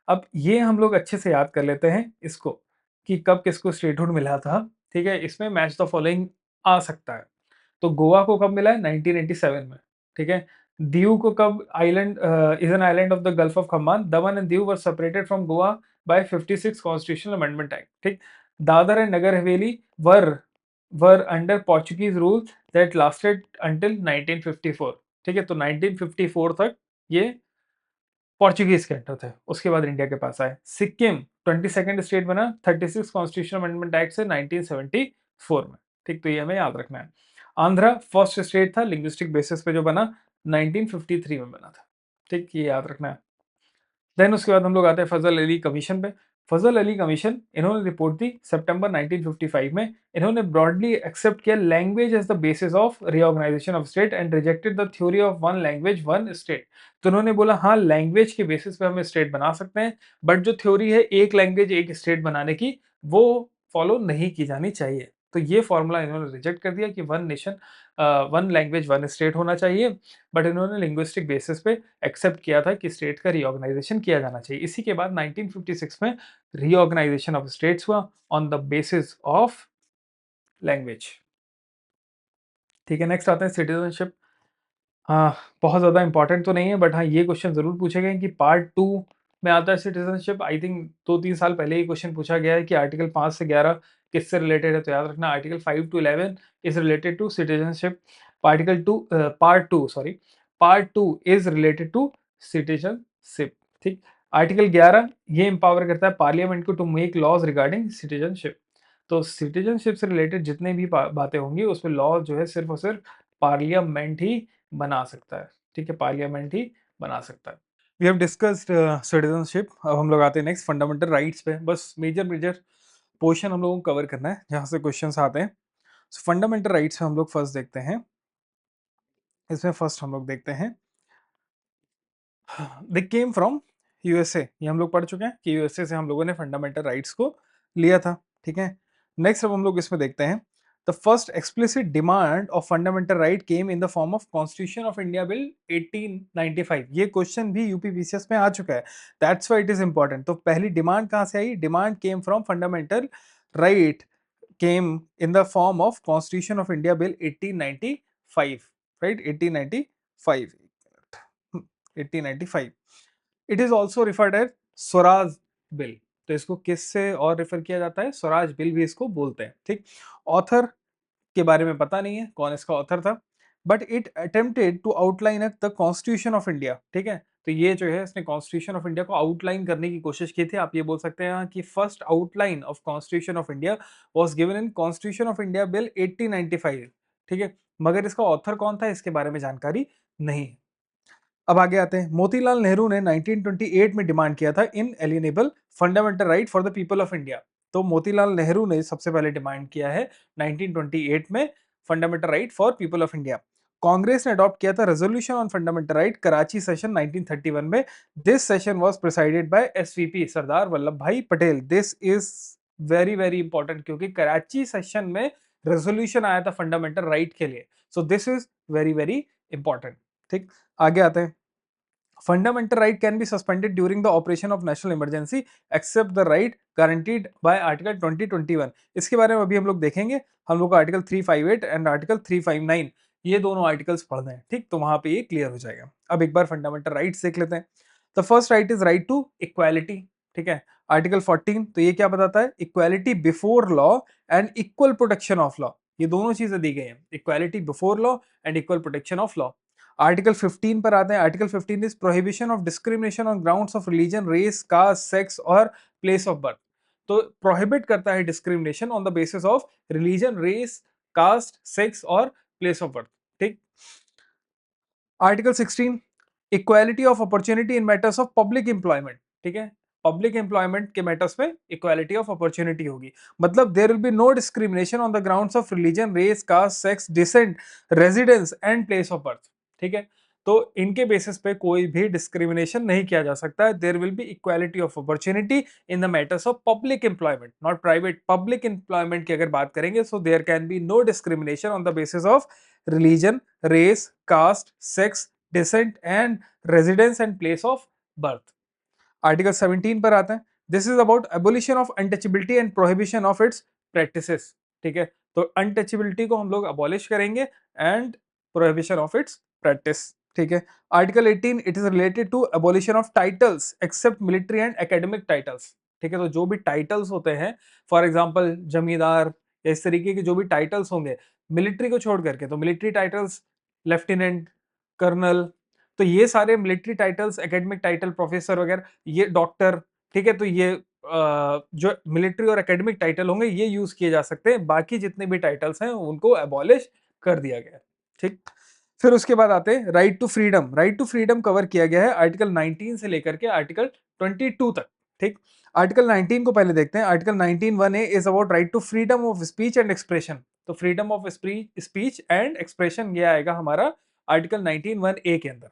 अब ये हम लोग अच्छे से याद कर लेते हैं इसको कि कब किसको स्टेटहुड मिला था, ठीक है। इसमें मैच द फॉलोइंग आ सकता है। तो गोवा को कब मिला है? 1987 में, ठीक है। दीव को कब? Island is an island of the gulf of Khambhat, Daman and Diu were separated from Goa by 56 constitutional amendment act, ठीक। Dadra and Nagar Haveli were were under Portuguese rule that lasted until 1954, ठीक है। तो 1954 तक ये पोर्चुगीज के अंडर थे, उसके बाद इंडिया के पास आए। सिक्किम 22nd स्टेट बना 36 कॉन्स्टिट्यूशनल अमेंडमेंट एक्ट से 1974 में, ठीक, तो ये हमें याद रखना है। आंध्रा फर्स्ट स्टेट था लिंग्विस्टिक बेसिस पे जो बना 1953 में बना था, ठीक, ये याद रखना है। देन उसके बाद हम लोग आते हैं फजल अली कमीशन पे। फजल अली कमीशन इन्होंने रिपोर्ट दी सितंबर 1955 में। इन्होंने ब्रॉडली एक्सेप्ट किया language as the basis of reorganisation of state and rejected the theory of one language one state. तो उन्होंने बोला हाँ, लैंग्वेज के बेसिस पे हम स्टेट बना सकते हैं, बट जो थ्योरी है एक लैंग्वेज एक स्टेट बनाने की, वो फॉलो नहीं की जानी चाहिए। तो ये फॉर्मूला इन्होंने रिजेक्ट कर दिया कि one nation one language one state होना चाहिए, बट इन्होंने लिंग्विस्टिक बेसिस पे एक्सेप्ट किया था कि स्टेट का रीऑर्गेनाइजेशन किया जाना चाहिए। इसी के बाद 1956 में रीऑर्गेनाइजेशन ऑफ स्टेट्स हुआ on the basis of language. ठीक है, नेक्स्ट आते हैं सिटीजनशिप। हाँ, बहुत ज़्यादा इंपॉर्टेंट तो नहीं है, बट हाँ, ये क्वेश्चन ज़रूर पूछे गए कि पार्ट 2 में आता है सिटीजनशिप। आई थिंक 2-3 साल पहले ये क्वेश्चन पूछा गया है कि आर्टिकल 5 से 11 किससे रिलेटेड है, तो याद रखना article 5 to 11 is related to citizenship. Article 2 part 2 sorry, part 2 is related to citizenship. ठीक। आर्टिकल 11 ये एम्पावर करता है पार्लियामेंट को to make laws regarding citizenship. तो सिटीजनशिप से रिलेटेड जितने भी बातें होंगी उसमें लॉ जो है सिर्फ और सिर्फ पार्लियामेंट ही बना सकता है। ठीक है, पार्लियामेंट ही बना सकता है। We have discussed citizenship. अब हम लोग आते हैं नेक्स्ट फंडामेंटल राइट्स पे। बस मेजर मेजर पोर्शन हम लोगों को कवर करना है जहाँ से क्वेश्चंस आते हैं। फंडामेंटल राइट्स में हम लोग फर्स्ट देखते हैं। इसमें फर्स्ट हम लोग देखते हैं दे केम फ्रॉम यूएसए। ये हम लोग पढ़ चुके हैं कि यूएसए से हम लोगों ने फंडामेंटल राइट्स को लिया था। ठीक है, नेक्स्ट अब हम लोग इसमें देखते हैं the first explicit demand of fundamental right came in the form of constitution of India bill 1895। ये क्वेश्चन भी यूपी पीसीएस में आ चुका है, that's why it is important. तो पहली डिमांड कहाँ से आई? Demand came from fundamental right came in the form of constitution of India bill 1895, right, 1895, 1895। It is also referred as Swaraj bill. तो इसको किससे और रेफर किया जाता है? स्वराज बिल भी इसको बोलते हैं। ठीक। ऑथर के बारे में पता नहीं है कौन इसका ऑथर था, but it attempted to outline the constitution of India. ठीक है, तो ये जो है इसने कॉन्स्टिट्यूशन ऑफ इंडिया को आउटलाइन करने की कोशिश की थी। आप ये बोल सकते हैं कि first outline of constitution of India was given in constitution of India bill 1895। ठीक है, मगर इसका ऑथर कौन था इसके बारे में जानकारी नहीं है। अब आगे आते हैं। मोतीलाल नेहरू ने 1928 में डिमांड किया था inalienable fundamental right for the people of India. तो मोतीलाल नेहरू ने सबसे पहले डिमांड किया है 1928 में fundamental right for people of India. Congress ने अडॉप्ट किया था resolution on fundamental right Karachi session 1931 में। This session was presided by SVP Sardar Vallabh Bhai Patel. This is very very important क्योंकि कराची सेशन में रेजोल्यूशन आया था फंडामेंटल राइट के लिए। सो this is very very important. ठीक, आगे आते हैं। Fundamental right can be suspended during the operation of national emergency except the right guaranteed by Article 2021। इसके बारे में अभी हम लोग देखेंगे। हम लोग को आर्टिकल 358 एंड आर्टिकल 359 ये दोनों आर्टिकल्स पढ़ने हैं। ठीक, तो वहां पे ये क्लियर हो जाएगा। अब एक बार फंडामेंटल राइट्स देख लेते हैं। The first right is right to equality. ठीक है, आर्टिकल 14। तो ये क्या बताता है? Equality before law and equal protection of law. ये दोनों चीजें दी गई हैं, equality before law and equal protection of law. Article 15 पर आते हैं। Article 15 is prohibition of discrimination on grounds of religion, race, caste, sex और प्लेस ऑफ बर्थ। तो प्रोहिबिट करता है discrimination on the basis of religion, race, caste, sex और place of birth. ठीक। Article 16 equality of opportunity in matters of public employment. ठीक है, public employment के matters में इक्वालिटी ऑफ अपॉर्चुनिटी होगी। मतलब there will be no discrimination on the grounds of religion, race, caste, sex, descent, residence and place of birth. ठीक है, तो इनके बेसिस पे कोई भी डिस्क्रिमिनेशन नहीं किया जा सकता है। There will be equality of opportunity in the matters of public employment, not private. Public employment की अगर बात करेंगे so there can be no discrimination on the basis of religion, race, caste, sex, descent and residence and place of birth. Article 17 पर आते हैं। This is about abolition of untouchability and prohibition of its practices. ठीक है, तो untouchability को हम लोग abolish करेंगे and prohibition of its practice. ठीक है, article 18 it is related to abolition of titles except military and academic titles. ठीक है, तो जो भी टाइटल्स होते हैं, फॉर एग्जांपल जमींदार या इस तरीके के जो भी टाइटल्स होंगे मिलिट्री को छोड़ करके, तो मिलिट्री टाइटल्स लेफ्टिनेंट, कर्नल, तो ये सारे military titles, academic title, professor वगैरह, ये डॉक्टर। ठीक है, तो ये जो मिलिट्री और एकेडमिक टाइटल होंगे ये यूज किए जा सकते हैं। बाकी जितने भी टाइटल्स हैं उनको एबॉलिश कर दिया गया है। ठीक। फिर उसके बाद आते हैं right to freedom. Right to freedom cover किया गया है आर्टिकल 19 से लेकर के आर्टिकल 22 तक। ठीक, आर्टिकल 19 को पहले देखते हैं। Article 19 1A is about right to freedom of speech and expression. तो freedom of speech and expression ये आएगा हमारा आर्टिकल 19 1A के अंदर।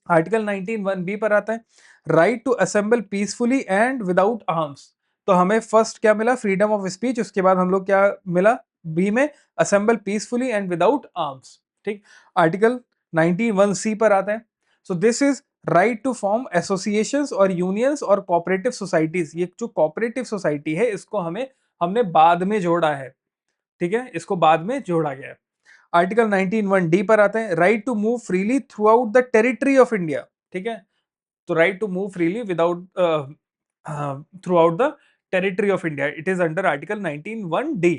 आर्टिकल 19 1B पर आता है right to assemble peacefully and without arms. तो हमें फर्स्ट क्या मिला, फ्रीडम ऑफ स्पीच, उसके बाद हम लोग क्या मिला बी में, assemble peacefully and without arms. ठीक, आर्टिकल 19 1C पर आता है so this is right to form associations और यूनियंस और कोऑपरेटिव सोसाइटीज। ये जो कोऑपरेटिव सोसाइटी है इसको हमने बाद में जोड़ा है। ठीक है, इसको बाद में जोड़ा गया है। आर्टिकल 19 1D पर आते हैं right to move freely throughout the territory of India. ठीक है, तो right to move freely without throughout the territory of India, it is under article 19 1D।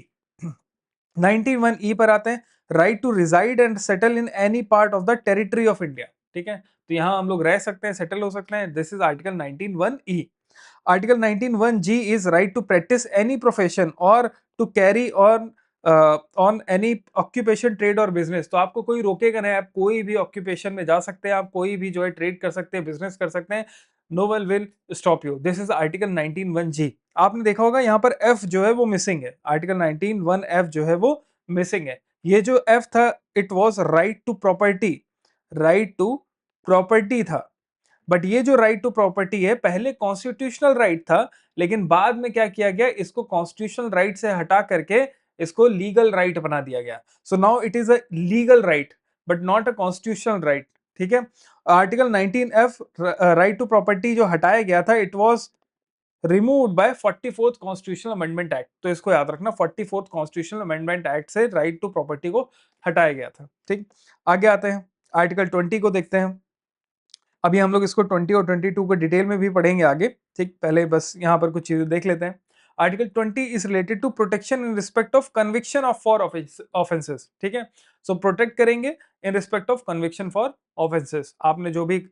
19 1E पर आते हैं right to reside and settle in any part of the territory of India. ठीक है, तो यहाँ हम लोग रह सकते हैं, सेटल हो सकते हैं, this is article 19 1E। Article 19 1G is right to practise any profession or to carry on any occupation trade or business. तो आपको कोई रोकेगा नहीं, आप कोई भी ऑक्यूपेशन में जा सकते हैं, आप कोई भी जो है ट्रेड कर सकते हैं, बिजनेस कर सकते हैं, no one will stop you. This is article 19 1G। आपने देखा होगा यहाँ पर F जो है वो मिसिंग है, आर्टिकल 19 1F जो है वो मिसिंग है। ये जो F था it was right to property, right to property था। बट ये जो राइट टू प्रॉपर्टी है पहले कॉन्स्टिट्यूशनल राइट था, लेकिन बाद में क्या किया गया, इसको कॉन्स्टिट्यूशनल राइट से हटा करके इसको लीगल राइट बना दिया गया। So now it is a legal right but not a constitutional right. ठीक है, article 19F right to property जो हटाया गया था it was removed by 44th constitutional amendment act. तो इसको याद रखना, 44th कॉन्स्टिट्यूशनल अमेंडमेंट एक्ट से राइट टू प्रॉपर्टी को हटाया गया था। ठीक, आगे आते हैं आर्टिकल 20 को देखते हैं। अभी हम लोग इसको 20 और 22 को डिटेल में भी पढ़ेंगे आगे। ठीक, पहले बस यहाँ पर कुछ चीजें देख लेते हैं। Article 20 is related to protection in respect of conviction of for offences. ठीक है, सो प्रोटेक्ट करेंगे in respect of conviction for offences. आपने जो भी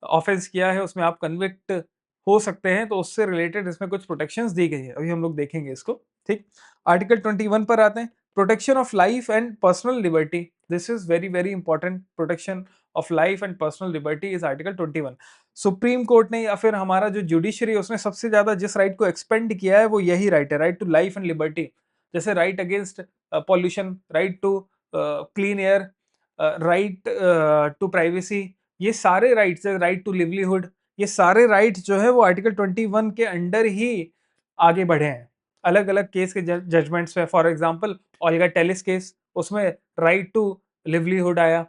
ऑफेंस किया है उसमें आप कन्विक्ट हो सकते हैं, तो उससे रिलेटेड इसमें कुछ प्रोटेक्शंस दी गई है, अभी हम लोग देखेंगे इसको। ठीक, आर्टिकल 21 पर आते हैं protection of life and personal liberty. This is very very important, protection of life and personal liberty is article 21। Supreme court ने या फिर हमारा जो जुडिशरी है उसने सबसे ज्यादा जिस राइट को एक्सपेंड किया है वो यही राइट है, right to life and liberty. जैसे right against pollution, right to clean air, right to privacy, ये सारे राइट्स है, राइट टू लिवलीहुड, ये सारे राइट्स जो है वो आर्टिकल 21 के अंडर ही आगे बढ़े हैं। अलग अलग केस के जजमेंट्स में, for example Olga Tellis case, उसमें राइट टू लिवलीहुड आया।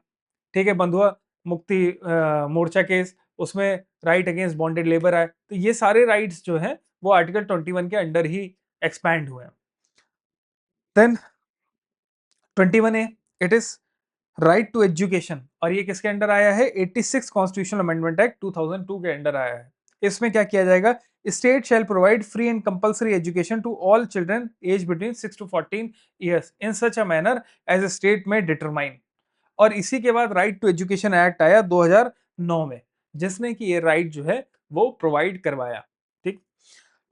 ठीक है, बंधुआ मुक्ति मोर्चा केस, उसमें राइट अगेंस्ट बॉन्डेड लेबर आया। तो ये सारे राइट्स जो है वो आर्टिकल 21 के अंडर ही एक्सपैंड हुए हैं। Then 21A it is right to education, और ये किसके अंडर आया है, 86 कॉन्स्टिट्यूशनल अमेंडमेंट एक्ट 2002 के अंडर आया है। इसमें क्या किया जाएगा, state shall provide free and compulsory education to all children age between 6 to 14 years in such a manner as a state में डिटरमाइन। और इसी के बाद राइट टू एजुकेशन एक्ट आया 2009 में, जिसने कि ये राइट जो है वो प्रोवाइड करवाया। ठीक,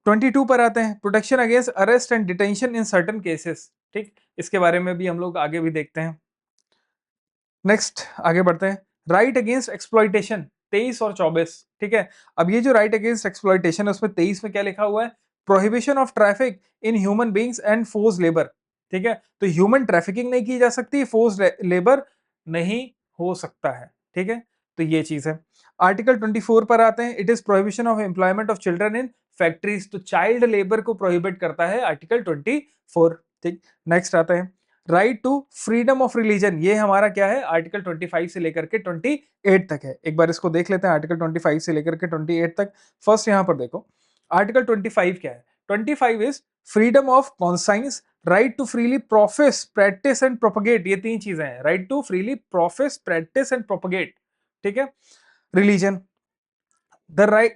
22 पर आते हैं protection against arrest and detention in certain cases. ठीक, इसके बारे में भी हम लोग आगे भी देखते हैं। नेक्स्ट आगे बढ़ते हैं, राइट अगेंस्ट एक्सप्लॉइटेशन 23 और 24। ठीक है, अब ये जो राइट अगेंस्ट एक्सप्लॉइटेशन है उसमें 23 में क्या लिखा हुआ है, prohibition of traffic in human beings and force labour. ठीक है, तो ह्यूमन ट्रैफिकिंग नहीं की जा सकती, फोर्स लेबर नहीं हो सकता है। ठीक है, तो ये चीज है। आर्टिकल 24 पर आते हैं, it is prohibition of employment of children in factories. तो चाइल्ड लेबर को प्रोहिबिट करता है आर्टिकल 24। ठीक, नेक्स्ट आता है right to freedom of religion. ये हमारा क्या है, आर्टिकल 25 से लेकर के 28 तक है। एक बार इसको देख लेते हैं, आर्टिकल 25 से लेकर के 28 तक। फर्स्ट यहां पर देखो, आर्टिकल 25 क्या है, 25 is freedom of conscience, right to freely profess, practise and propagate. ये तीन चीजें हैं, right to freely profess, practise and propagate. ठीक है, religion.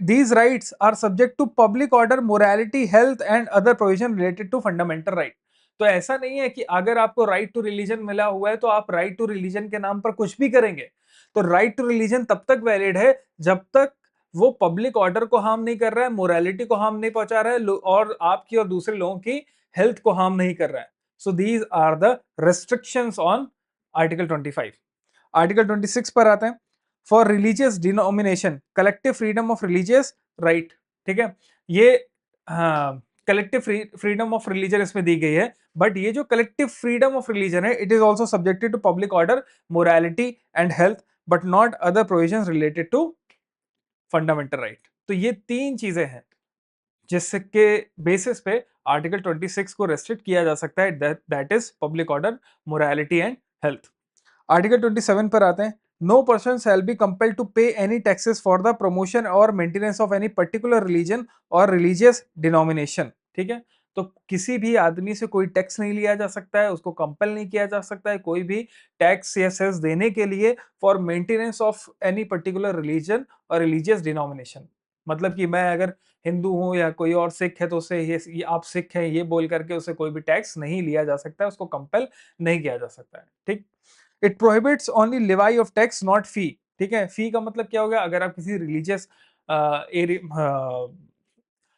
These rights are subject to public order, morality, health and other provision related to fundamental right। तो ऐसा नहीं है कि अगर आपको राइट टू रिलीजन मिला हुआ है तो आप राइट टू रिलीजन के नाम पर कुछ भी करेंगे। तो राइट टू रिलीजन तब तक वैलिड है जब तक वो पब्लिक ऑर्डर को हार्म नहीं कर रहा है, मोरालिटी को हार्म नहीं पहुंचा रहा है, और आपकी और दूसरे लोगों की हेल्थ को हार्म नहीं कर रहा है। So these are the restrictions on article 25। Article 26 पर आते हैं, for religious denomination collective freedom of religious right, ठीक है। ये हाँ, कलेक्टिव फ्रीडम ऑफ रिलीजन इसमें दी गई है, बट ये जो कलेक्टिव फ्रीडम ऑफ रिलीजन है it is also subjected to public order, morality and health, but not other provisions related to fundamental right. तो ये तीन चीजें हैं जिसके बेसिस पे आर्टिकल 26 को रेस्ट्रिक्ट किया जा सकता है, that is public order, morality and health. Article 27 पर आते हैं, no person shall be compelled to pay any taxes for the promotion or maintenance of any particular religion or religious denomination, ठीक है। तो किसी भी आदमी से कोई टैक्स नहीं लिया जा सकता है, उसको कंपेल नहीं किया जा सकता है कोई भी टैक्स या सेस देने के लिए for maintenance of any particular religion or religious denomination. मतलब कि मैं अगर हिंदू हूं या कोई और सिख है तो उसे ये आप सिख हैं ये बोल करके उसे कोई भी टैक्स नहीं लिया जा सकता है, उसको कंपेल नहीं किया जा सकता है, ठीक। It prohibits only levy of tax not fee, ठीक है। फी का मतलब क्या हो गया, अगर आप किसी रिलीजियस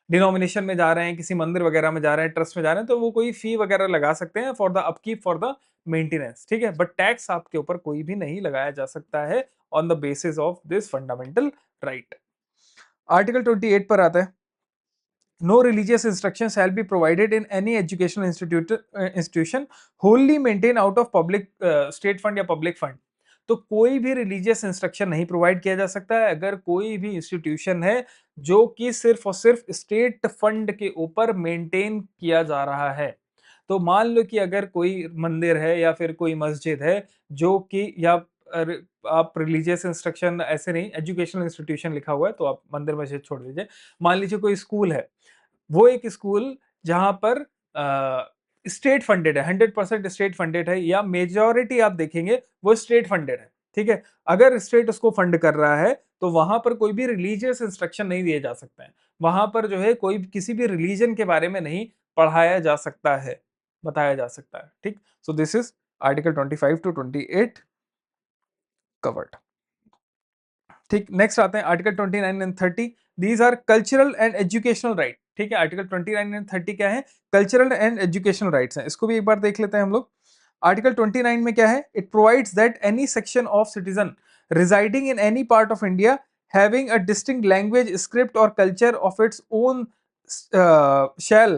डिनोमिनेशन में जा रहे हैं, किसी मंदिर वगैरह में जा रहे हैं, ट्रस्ट में जा रहे हैं, तो वो कोई फी वगैरह लगा सकते हैं for the upkeep, for the maintenance, ठीक है। बट टैक्स आपके ऊपर कोई भी नहीं लगाया जा सकता है on the basis of this fundamental right. Article 28 पर आता है, no religious instruction shall be provided in any educational institution wholly maintained out of public state fund या public fund। तो कोई भी रिलीजियस इंस्ट्रक्शन नहीं प्रोवाइड किया जा सकता है अगर कोई भी इंस्टीट्यूशन है जो कि सिर्फ और सिर्फ स्टेट फंड के ऊपर मेंटेन किया जा रहा है। तो मान लो कि अगर कोई मंदिर है या फिर कोई मस्जिद है जो कि, या आप रिलीजियस इंस्ट्रक्शन ऐसे नहीं, एजुकेशनल इंस्टीट्यूशन लिखा हुआ है तो आप मंदिर मस्जिद छोड़ दीजिए। मान लीजिए कोई स्कूल है, वो एक स्कूल जहां पर स्टेट फंडेड है, 100% स्टेट फंडेड है, या मेजॉरिटी आप देखेंगे वो स्टेट फंडेड है, ठीक है। अगर स्टेट उसको फंड कर रहा है तो वहां पर कोई भी रिलीजियस इंस्ट्रक्शन नहीं दिए जा सकते हैं, वहां पर जो है कोई किसी भी रिलीजन के बारे में नहीं पढ़ाया जा सकता है, बताया जा सकता है, ठीक। So this is article 25 to 28 covered, ठीक। नेक्स्ट आते हैं article 29 and 30, these are cultural and educational right, ठीक है। आर्टिकल 29 एंड 30 क्या है, कल्चरल एंड एजुकेशनल राइट्स हैं, इसको भी एक बार देख लेते हैं हम लोग। आर्टिकल 29 में क्या है, it provides that any section of citizen residing in any part of India having a distinct language, script or culture of its own shall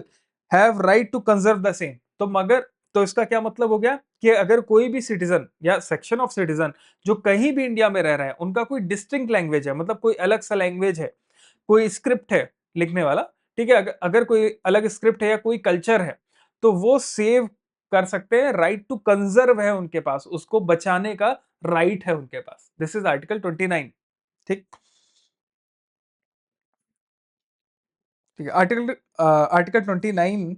have right to conserve the same। तो मगर, तो इसका क्या मतलब हो गया कि अगर कोई भी सिटीजन या सेक्शन ऑफ सिटीजन जो कहीं भी इंडिया में रह रहे हैं, उनका कोई डिस्टिंक्ट लैंग्वेज है, मतलब कोई अलग सा लैंग्वेज है, कोई स्क्रिप्ट है लिखने वाला, ठीक है। अगर कोई अलग स्क्रिप्ट है या कोई कल्चर है तो वो सेव कर सकते हैं, राइट टू कंजर्व है उनके पास, उसको बचाने का राइट है उनके पास। दिस इज आर्टिकल 29, ठीक। ठीक है, आर्टिकल 29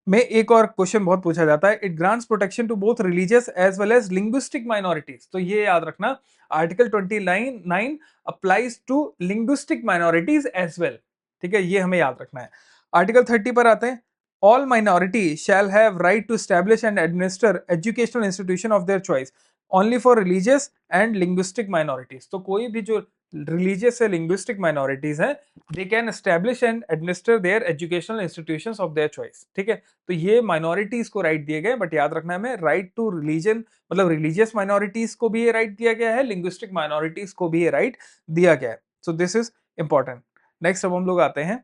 में एक और क्वेश्चन बहुत पूछा जाता है, it grants protection to both religious as well as linguistic minorities. तो ये याद रखना, article 29 applies to linguistic minorities as well, ठीक है, ये हमें याद रखना है। आर्टिकल 30 पर आते हैं, all minority shall have right to establish and administer educational institution of their choice only for religious and linguistic minorities. तो कोई भी जो रिलीजियस या लिंग्विस्टिक माइनॉरिटीज है, they can establish and administer their educational institutions of their choice, ठीक है। तो ये माइनॉरिटीज को राइट दिए गए, बट याद रखना है राइट टू रिलीजन, मतलब रिलीजियस माइनॉरिटीज को भी ये राइट दिया गया है, लिंग्विस्टिक माइनॉरिटीज को भी ये राइट दिया गया है। So this is important. Next अब हम लोग आते हैं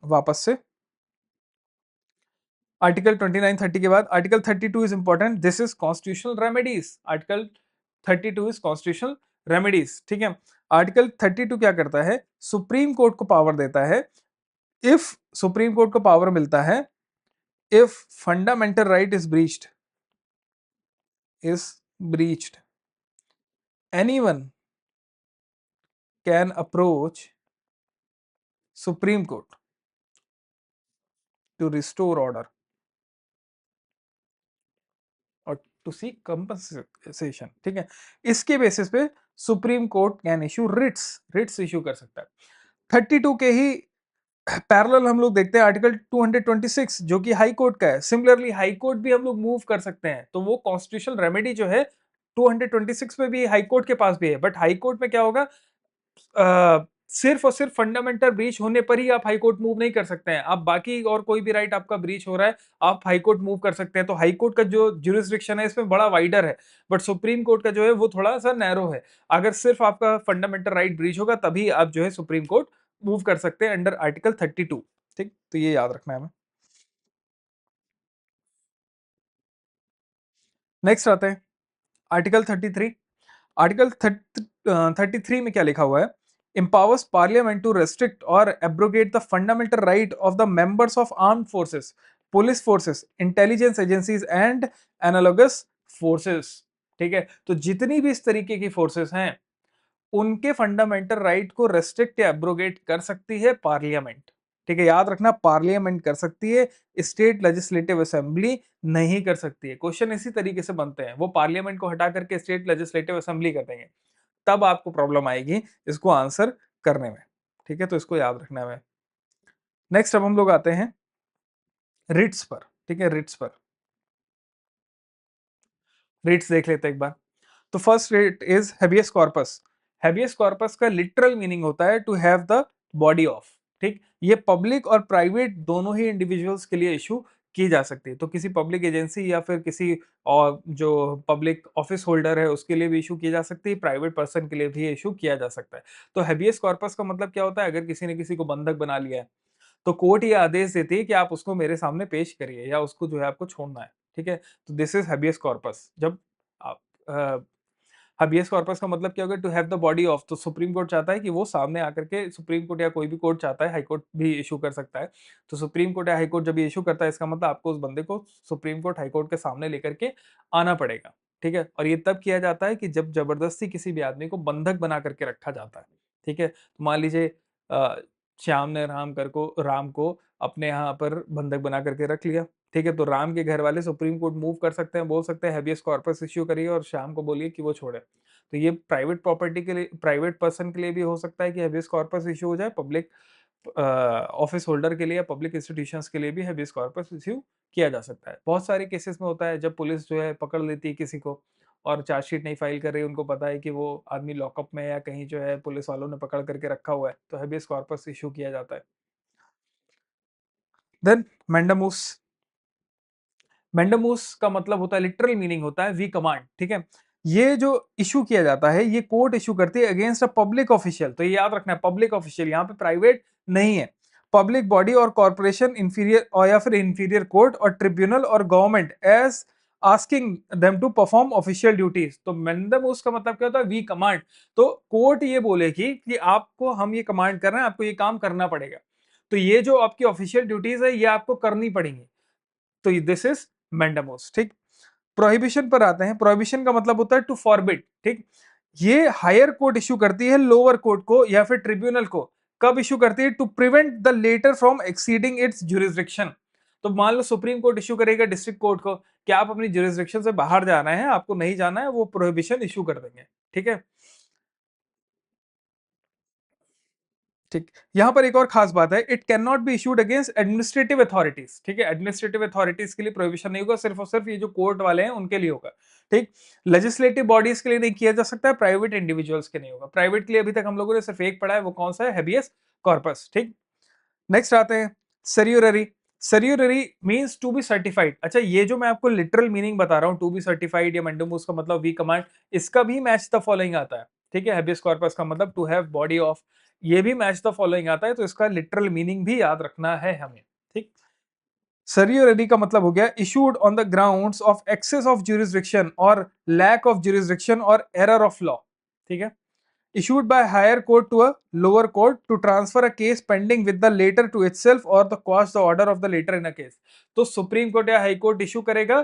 वापस से आर्टिकल 29-30 के बाद article 32 is important, this is constitutional remedies. Article 32 is constitutional remedies, ठीक है। आर्टिकल 32 क्या करता है, सुप्रीम कोर्ट को पावर देता है, इफ सुप्रीम कोर्ट को पावर मिलता है, if fundamental right is breached, anyone can approach Supreme Court to restore order और टू सीक कंपनसेशन, ठीक है। इसके बेसिस पे supreme court can issue Ritz issue कर सकता है। 32 के ही पैरेलल हम लोग देखते हैं आर्टिकल 226 जो कि हाई कोर्ट का है। सिमिलरली हाई कोर्ट भी हम लोग मूव कर सकते हैं, तो वो कॉन्स्टिट्यूशनल रेमेडी जो है 226 में भी हाई कोर्ट के पास भी है, बट हाई कोर्ट में क्या होगा, सिर्फ और सिर्फ फंडामेंटल ब्रीच होने पर ही आप हाई कोर्ट मूव नहीं कर सकते हैं। आप बाकी और कोई भी राइट आपका ब्रीच हो रहा है, आप हाई कोर्ट मूव कर सकते हैं। तो हाई कोर्ट का जो ज्यूरिसडिक्शन है इसमें बड़ा वाइडर है, बट सुप्रीम कोर्ट का जो है वो थोड़ा सा नैरो है। अगर सिर्फ आपका फंडामेंटल राइट ब्रीच होगा तभी आप जो है सुप्रीम कोर्ट मूव कर सकते हैं अंडर आर्टिकल 32। ठीक, तो ये याद रखना है हमें। नेक्स्ट आते हैं आर्टिकल 33। आर्टिकल 33 में क्या लिखा हुआ है? empowers parliament to restrict or abrogate the fundamental right of the members of armed forces, police forces, intelligence agencies and analogous forces। ठीक है, तो जितनी भी इस तरीके की फोर्सेस हैं उनके फंडामेंटल राइट को रेस्ट्रिक्ट या एब्रोगेट कर सकती है पार्लियामेंट। ठीक है, याद रखना, पार्लियामेंट कर सकती है, स्टेट लेजिस्लेटिव असेंबली नहीं कर सकती है। क्वेश्चन इसी तरीके से बनते हैं, वो पार्लियामेंट को हटा करके स्टेट लेजिस्लेटिव असेंबली कर देंगे, तब आपको प्रॉब्लम आएगी इसको आंसर करने में। ठीक है, तो इसको याद रखना है। नेक्स्ट अब हम लोग आते हैं रिट्स पर। ठीक है, रिट्स पर, रिट्स देख लेते हैं एक बार। तो first writ is habeas corpus. Habeas corpus का लिटरल मीनिंग होता है to have the body of. ठीक, ये पब्लिक और प्राइवेट दोनों ही इंडिविजुअल्स के लिए इशू की जा सकती है। तो किसी पब्लिक एजेंसी या फिर किसी और जो पब्लिक ऑफिस होल्डर है उसके लिए भी इशू की जा सकती है, प्राइवेट पर्सन के लिए भी इशू किया जा सकता है। तो हेबियस कॉर्पस का मतलब क्या होता है? अगर किसी ने किसी को बंधक बना लिया है तो कोर्ट ये आदेश देती है कि आप उसको मेरे सामने पेश करिए या उसको जो है आपको छोड़ना है। ठीक है, तो दिस इज हेबियस कॉर्पस। जब आप हबियस कॉर्पस का मतलब क्या होगा? To have the body of. तो सुप्रीम कोर्ट चाहता है कि वो सामने आकर के, सुप्रीम कोर्ट या कोई भी कोर्ट चाहता है, हाई कोर्ट भी इशू कर सकता है। तो सुप्रीम कोर्ट या हाई कोर्ट जब ये इशू करता है इसका मतलब आपको उस बंदे को सुप्रीम कोर्ट हाई कोर्ट के सामने लेकर के आना पड़ेगा। ठीक है, और ये तब किया जाता है कि जब जबरदस्ती किसी भी आदमी को बंधक बना करके रखा जाता है। ठीक है, तो मान लीजिए श्याम ने राम को अपने यहाँ पर बंधक बना करके रख लिया। ठीक है, तो राम के घर वाले सुप्रीम कोर्ट मूव कर सकते हैं, बोल सकते हैं हेबियस कॉर्पस इश्यू करिए और श्याम को बोलिए कि वो छोड़े। तो ये प्राइवेट प्रॉपर्टी के लिए, प्राइवेट पर्सन के लिए भी हो सकता है कि हेबियस कॉर्पस इश्यू हो जाए, पब्लिक ऑफिस होल्डर के लिए या पब्लिक इंस्टीट्यूशंस के लिए भी हेबियस कॉर्पस इश्यू किया जा सकता है। बहुत सारे केसेस में होता है जब पुलिस जो है पकड़ लेती है किसी को और चार्जशीट नहीं फाइल कर रही, उनको पता है कि वो आदमी लॉकअप में या कहीं जो है पुलिस वालों ने पकड़ करके रखा हुआ है, तो हेबियस कॉर्पस इश्यू किया जाता है। देन मैंडामुस। मैंडामुस का मतलब होता है, लिटरल मीनिंग होता है वी कमांड। ठीक है, ये जो इशू किया जाता है ये कोर्ट इशू करती है अगेंस्ट अ पब्लिक ऑफिशियल। तो ये याद रखना है, पब्लिक ऑफिशियल, यहाँ पे प्राइवेट नहीं है। पब्लिक बॉडी और कॉर्पोरेशन, इंफीरियर और या फिर इंफीरियर कोर्ट और ट्रिब्यूनल और government as asking them to perform official duties. तो मैंडामुस का मतलब क्या होता है? We command. तो कोर्ट ये बोलेगी कि आपको हम ये कमांड कर रहे हैं, आपको ये काम करना पड़ेगा। तो ये जो आपकी ऑफिशियल ड्यूटीज है ये आपको करनी पड़ेंगी। तो दिस इज मैंडामोस। ठीक, प्रोहिबिशन पर आते हैं। प्रोहिबिशन का मतलब होता है टू फॉरबिड। ठीक, ये हायर कोर्ट इशू करती है लोअर कोर्ट को या फिर ट्रिब्यूनल को। कब इशू करती है? To prevent the latter from exceeding its jurisdiction. तो मान लो सुप्रीम कोर्ट इशू करेगा डिस्ट्रिक्ट कोर्ट को कि आप अपनी ज्यूरिसडिक्शन से बाहर जाना है, आपको नहीं जाना है, वो प्रोहिबिशन इशू कर देंगे। ठीक है, ठीक, यहां पर एक और खास बात है, it can not be issued against administrative authorities. ठीक है, एडमिनिस्ट्रेटिव अथॉरिटीज के लिए प्रोहिबिशन नहीं होगा, सिर्फ और सिर्फ ये जो कोर्ट वाले हैं उनके लिए होगा। ठीक, लेजिस्लेटिव बॉडीज के लिए नहीं किया जा सकता है, प्राइवेट इंडिविजुअल्स के नहीं होगा। प्राइवेट के लिए अभी तक हम लोगों ने सिर्फ एक पढ़ा है, वो कौन सा है? Habeas corpus. ठीक, नेक्स्ट आते हैं सेरियोररी। सेरियोररी मींस टू बी सर्टिफाइड। अच्छा, ये जो मैं आपको लिटरल मीनिंग बता रहा हूं टू बी सर्टिफाइड या मैंडामुस का मतलब वी कमांड, इसका भी मैच द फॉलोइंग आता है। ठीक है, हेबियस कॉर्पस का मतलब टू हैव बॉडी ऑफ, ये भी मैच द फॉलोइंग आता है, तो इसका लिटरल मीनिंग भी याद रखना है हमें। ठीक, सेरियोररी का मतलब हो गया issued on the grounds of excess of jurisdiction और लैक ऑफ ज्यूरिसडिक्शन और एरर ऑफ लॉ। ठीक है, issued by higher court to a lower court to transfer a case pending with the later to itself or the quash the order of the later in a case। तो supreme court या high court issue करेगा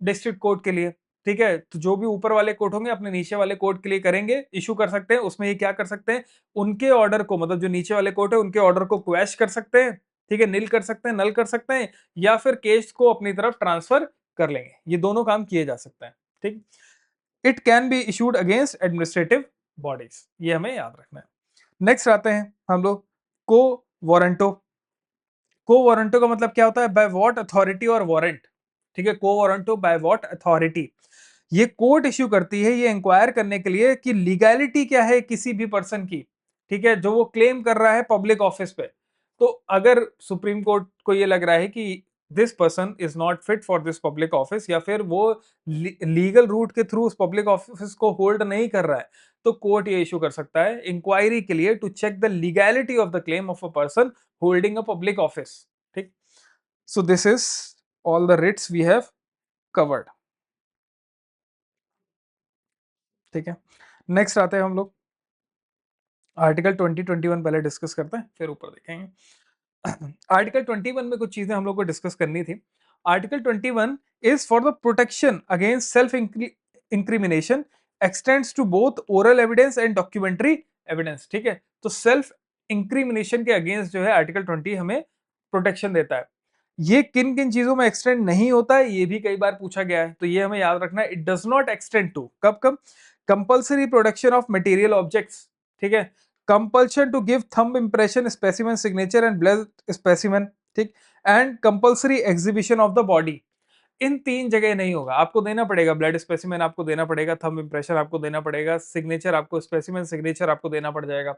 district court के लिए। ठीक है, तो जो भी ऊपर वाले कोर्ट होंगे अपने नीचे वाले कोर्ट के लिए करेंगे, इशू कर सकते हैं। उसमें ये क्या कर सकते हैं? उनके ऑर्डर को, मतलब जो नीचे वाले कोर्ट है उनके ऑर्डर को क्वैश कर सकते हैं। ठीक है, नील कर सकते हैं, नल कर सकते हैं, या फिर केस को अपनी तरफ ट्रांसफर कर लेंगे। ये दोनों काम किए जा सकते हैं। ठीक, it can be issued against administrative bodies, ये हमें याद रखना है। नेक्स्ट आते हैं हम लोग को वारंटो। को वारंटो का मतलब क्या होता है? बाय व्हाट अथॉरिटी और वारंट। ठीक है, को वारंटो बाय व्हाट अथॉरिटी, ये कोर्ट इश्यू करती है ये इंक्वायर करने के लिए कि लीगैलिटी क्या है किसी भी पर्सन की। ठीक है, जो वो क्लेम कर रहा है पब्लिक ऑफिस पे। तो अगर सुप्रीम कोर्ट को ये लग रहा है कि this person is not fit for this public office, या फिर वो लीगल रूट के थ्रू उस पब्लिक ऑफिस को होल्ड नहीं कर रहा है, तो कोर्ट ये इशू कर सकता है इंक्वायरी के लिए to check the legality of the claim of a person holding a public office. ठीक, so this is all the writs we have covered. ठीक है, नेक्स्ट आते हैं हम लोग आर्टिकल 2021 पहले डिस्कस करते हैं, फिर ऊपर देखेंगे। आर्टिकल 21 में कुछ चीजें हम लोग को डिस्कस करनी थी। Article 21 is for the protection against self incrimination, extends to both oral evidence and documentary evidence. ठीक है, तो सेल्फ इंक्रिमिनेशन के अगेंस्ट जो है आर्टिकल 20 हमें प्रोटेक्शन देता है। ये किन किन चीजों में एक्सटेंड नहीं होता है, ये भी कई बार पूछा गया है, तो ये हमें याद रखना है। It does not extend to, कब कब, compulsory production of material objects, ठीक है, compulsion to give thumb impression, specimen signature and blood specimen, ठीक, and compulsory exhibition of the body. इन तीन जगह नहीं होगा, आपको देना पड़ेगा ब्लड स्पेसिमेन, आपको देना पड़ेगा थंब इंप्रेशन, आपको देना पड़ेगा सिग्नेचर, आपको स्पेसिमेन सिग्नेचर आपको देना पड़ जाएगा।